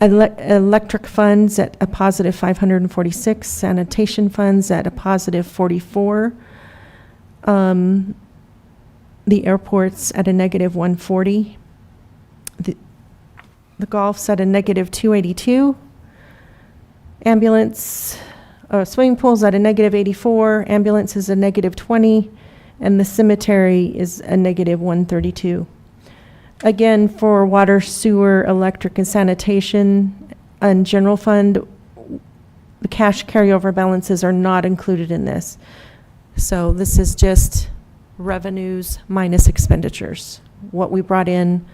Electric funds at a positive $546,000. Sanitation funds at a positive $44,000. The airports at a negative $140,000. The golf's at a negative $282,000. Ambulance, swimming pools at a negative $84,000. Ambulance is a negative $20,000, and the cemetery is a negative $132,000. Again, for water, sewer, electric, and sanitation and general fund, the cash carryover balances are not included in this. So this is just revenues minus expenditures, what we brought in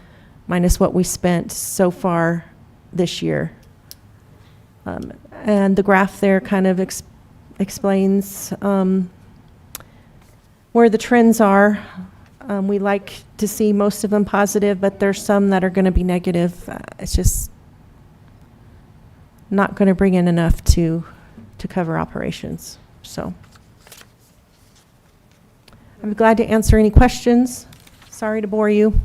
minus what we spent so far this year. And the graph there kind of explains where the trends are. We like to see most of them positive, but there's some that are going to be negative. It's just not going to bring in enough to cover operations. So I'm glad to answer any questions. Sorry to bore you.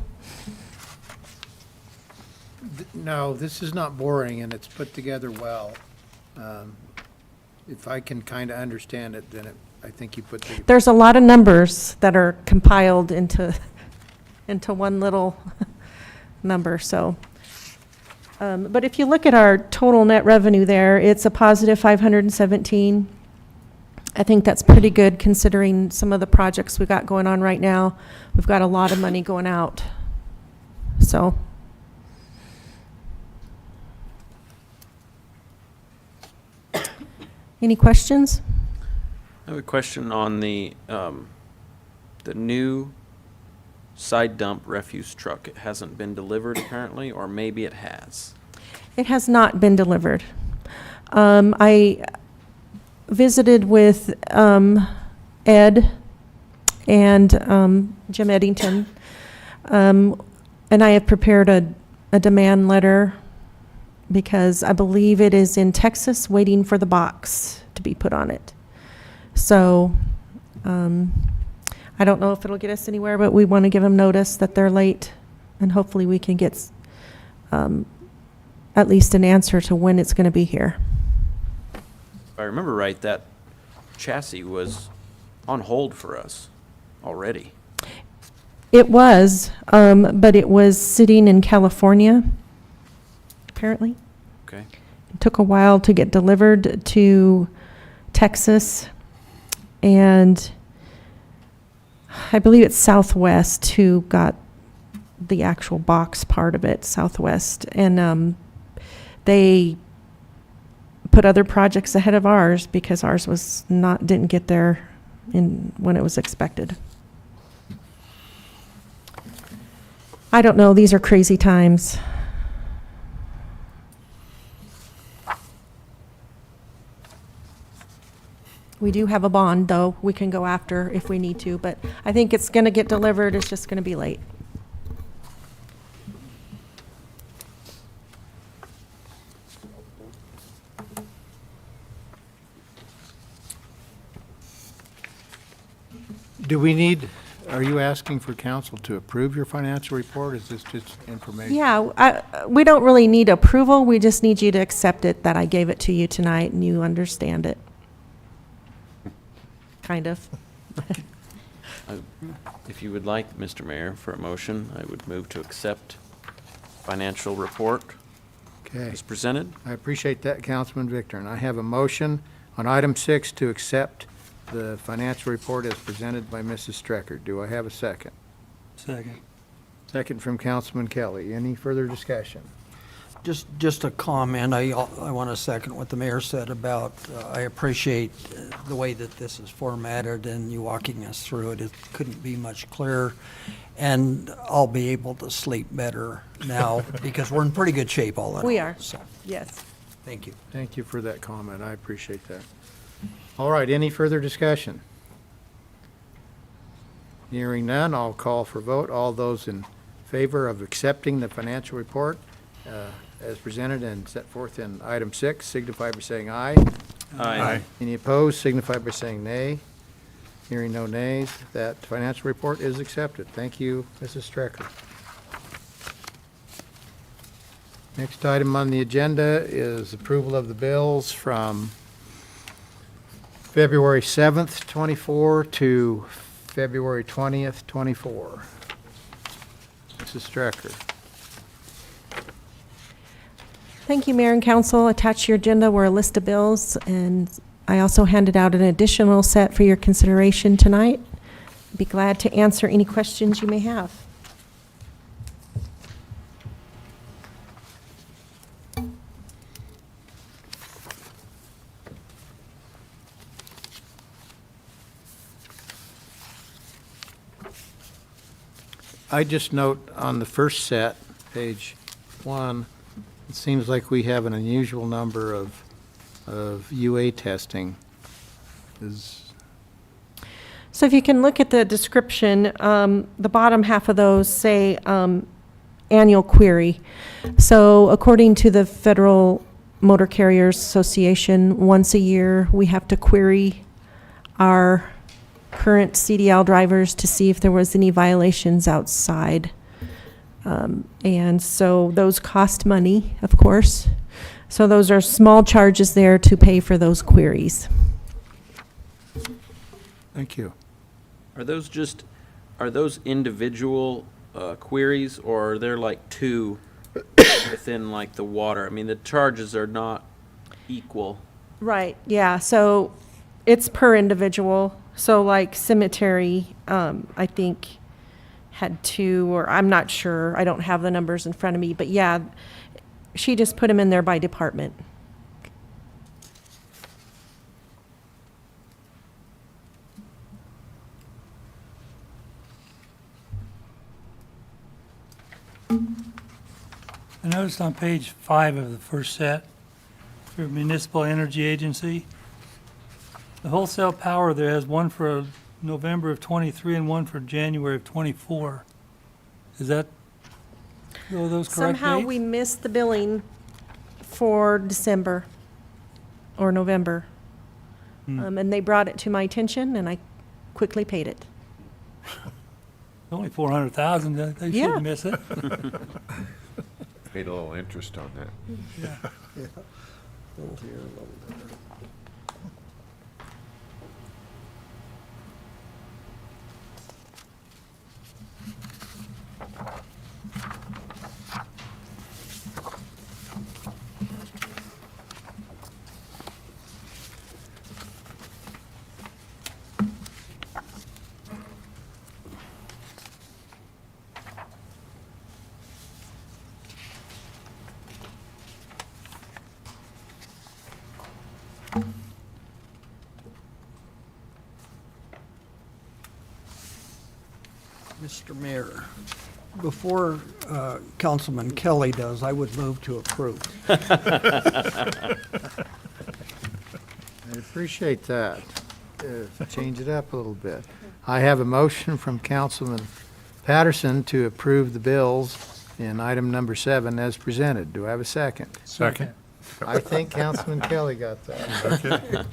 No, this is not boring, and it's put together well. If I can kind of understand it, then I think you put the... There's a lot of numbers that are compiled into one little number, so. But if you look at our total net revenue there, it's a positive 517. I think that's pretty good considering some of the projects we got going on right now. We've got a lot of money going out, so. Any questions? I have a question on the new side dump refuse truck. It hasn't been delivered apparently, or maybe it has. It has not been delivered. I visited with Ed and Jim Eddington, and I have prepared a demand letter because I believe it is in Texas waiting for the box to be put on it. So I don't know if it'll get us anywhere, but we want to give them notice that they're late, and hopefully we can get at least an answer to when it's going to be here. If I remember right, that chassis was on hold for us already. It was, but it was sitting in California, apparently. Okay. It took a while to get delivered to Texas, and I believe it's Southwest who got the actual box part of it, Southwest. And they put other projects ahead of ours because ours didn't get there when it was expected. I don't know, these are crazy times. We do have a bond, though, we can go after if we need to, but I think it's gonna get delivered, it's just gonna be late. Are you asking for council to approve your financial report? Is this just information? Yeah, we don't really need approval, we just need you to accept it, that I gave it to you tonight and you understand it. Kind of. If you would like, Mr. Mayor, for a motion, I would move to accept financial report Okay. as presented. I appreciate that, Councilman Victor. And I have a motion on item 6 to accept the financial report as presented by Mrs. Strecker. Do I have a second? Second. Second from Councilman Kelly. Any further discussion? Just a comment. I want to second what the mayor said about, I appreciate the way that this is formatted and you walking us through it. It couldn't be much clearer. And I'll be able to sleep better now because we're in pretty good shape all in all. We are, So, yes. thank you. Thank you for that comment. I appreciate that. All right, any further discussion? Hearing none, I'll call for vote. All those in favor of accepting the financial report as presented and set forth in item 6, signify by saying aye. Aye. Any opposed, signify by saying nay. Hearing no nays, that financial report is accepted. Thank you, Mrs. Strecker. Next item on the agenda is approval of the bills from February 7th, 24 to February 20th, 24. Mrs. Strecker. Thank you, Mayor and Council. Attached to your agenda were a list of bills, and I also handed out an additional set for your consideration tonight. Be glad to answer any questions you may have. I just note on the first set, page 1, it seems like we have an unusual number of UA testing. So if you can look at the description, the bottom half of those say annual query. So according to the Federal Motor Carriers Association, once a year we have to query our current CDL drivers to see if there was any violations outside. And so those cost money, of course. So those are small charges there to pay for those queries. Thank you. Are those individual queries, or are there like two within like the water? I mean, the charges are not equal. Right, yeah, so it's per individual. So like cemetery, I think had 2, or I'm not sure. I don't have the numbers in front of me, but yeah, she just put them in there by department. I noticed on page 5 of the first set, for Municipal Energy Agency, the wholesale power there has one for November of '23 and one for January of '24. Is that, are those correct Somehow dates? we missed the billing for December or November. And they brought it to my attention and I quickly paid it. Only 400,000, they Yeah. shouldn't miss it. Paid a little interest on that. Yeah. Mr. Mayor, before Councilman Kelly does, I would move to approve. I appreciate that. Change it up a little bit. I have a motion from Councilman Patterson to approve the bills in item number 7 as presented. Do I have a second? Second? I think Councilman Kelly got that. Okay.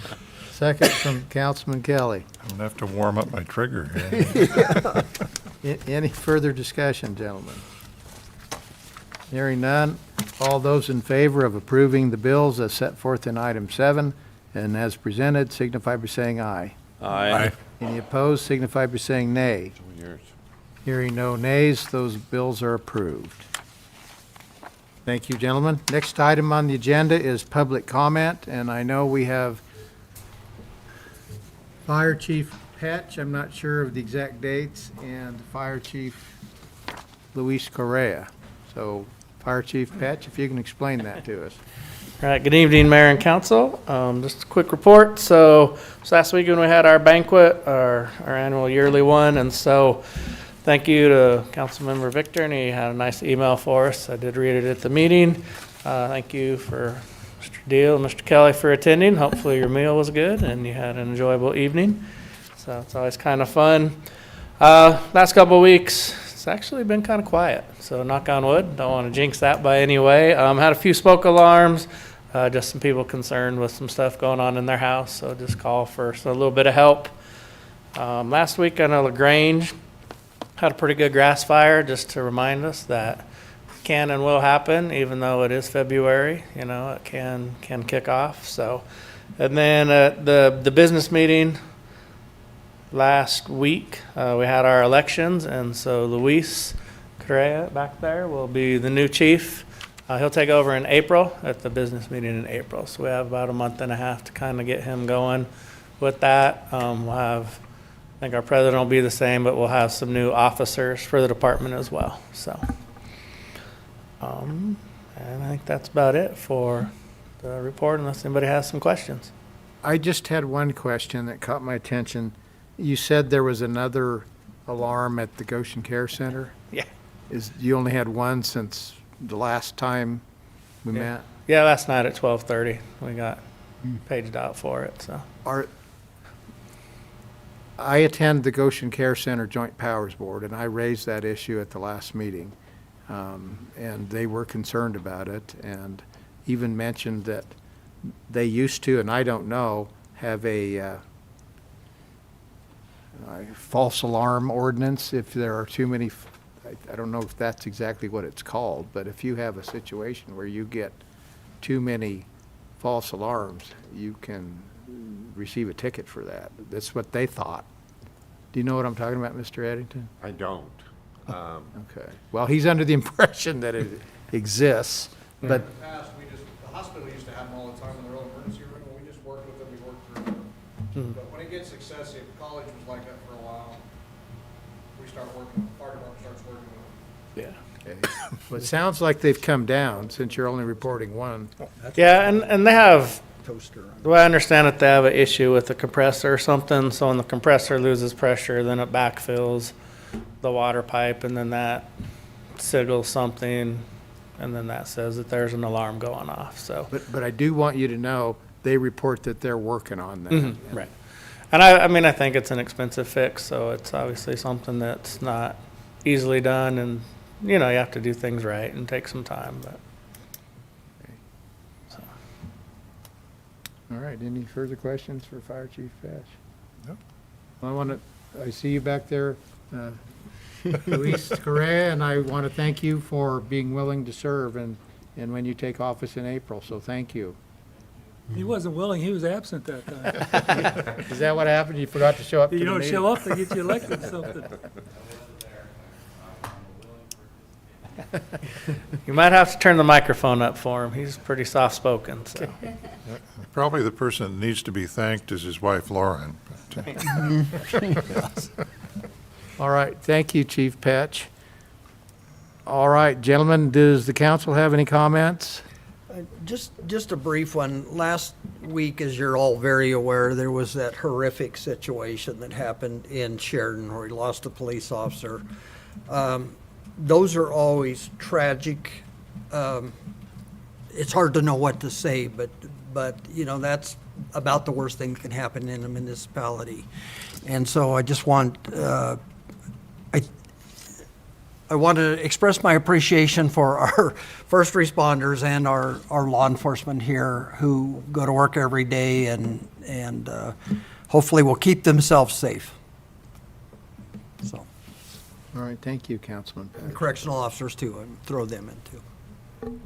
Second from Councilman Kelly. I'm gonna have to warm up my trigger here. Any further discussion, gentlemen? Hearing none, all those in favor of approving the bills as set forth in item 7 and as presented signify by saying aye. Aye. Any opposed signify by saying nay. Hearing no nays, those bills are approved. Thank you, gentlemen. Next item on the agenda is public comment, and I know we have Fire Chief Petch, I'm not sure of the exact dates, and Fire Chief Luis Correa. So, Fire Chief Petch, if you can explain that to us. All right, good evening, Mayor and Council. Just a quick report. So last weekend we had our banquet, our annual yearly one, and so thank you to Councilmember Victor, and he had a nice email for us. I did read it at the meeting. Thank you for Mr. Deal and Mr. Kelly for attending. Hopefully your meal was good and you had an enjoyable evening. So it's always kind of fun. Last couple of weeks, it's actually been kind of quiet. So knock on wood, don't want to jinx that by any way. Had a few smoke alarms, just some people concerned with some stuff going on in their house. So just call for a little bit of help. Last week I know LaGrange had a pretty good grass fire, just to remind us that can and will happen, even though it is February, you know, it can kick off. So, and then the business meeting last week, we had our elections, and so Luis Correa back there will be the new chief. He'll take over in April at the business meeting in April. So we have about a month and a half to kind of get him going with that. We'll have, I think our president will be the same, but we'll have some new officers for the department as well. So, and I think that's about it for the report, unless anybody has some questions. I just had one question that caught my attention. You said there was another alarm at the Goshen Care Center? Yeah. You only had one since the last time we met? Yeah, last night at 12:30, we got paged out for it, so. I attend the Goshen Care Center Joint Powers Board, and I raised that issue at the last meeting. And they were concerned about it, and even mentioned that they used to, and I don't know, have a false alarm ordinance if there are too many. I don't know if that's exactly what it's called, but if you have a situation where you get too many false alarms, you can receive a ticket for that. That's what they thought. Do you know what I'm talking about, Mr. Eddington? I don't. Okay. Well, he's under the impression that it exists, but. In the past, the hospital used to have them all the time in their own emergency room, and we just worked with them, we worked through them. But when it gets excessive, college was like that for a while. We start working, fire department starts working with them. Yeah. Okay. Well, it sounds like they've come down since you're only reporting one. Yeah, and they have, Toaster. the way I understand it, they have an issue with the compressor or something. So when the compressor loses pressure, then it backfills the water pipe, and then that signals something, and then that says that there's an alarm going off. So, But I do want you to know, they report that they're working on that. right. And I mean, I think it's an expensive fix, so it's obviously something that's not easily done, and, you know, you have to do things right and take some time, but. So. All right, any further questions for Fire Chief Patch? No. I see you back there, Luis Correa, and I want to thank you for being willing to serve and when you take office in April, so thank you. He wasn't willing, he was absent that time. Is that what happened? You forgot to show up to the You meeting? don't show up, they get you elected, something. You might have to turn the microphone up for him. He's pretty soft-spoken, so. Probably the person that needs to be thanked is his wife Lauren. All right, thank you, Chief Patch. All right, gentlemen, does the council have any comments? Just a brief one. Last week, as you're all very aware, there was that horrific situation that happened in Sheridan where he lost a police officer. Those are always tragic. It's hard to know what to say, but that's about the worst thing that can happen in a municipality. And so I just want, I want to express my appreciation for our first responders and our law enforcement here who go to work every day and hopefully will keep themselves safe. So, All right, thank you, Councilman and Patterson. correctional officers too, and throw them in too.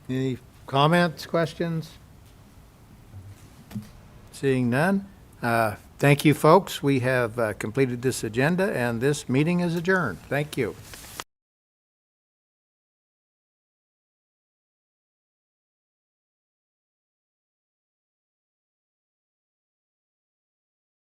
Any comments, questions? Seeing none, thank you, folks. We have completed this agenda, and this meeting is adjourned. Thank you.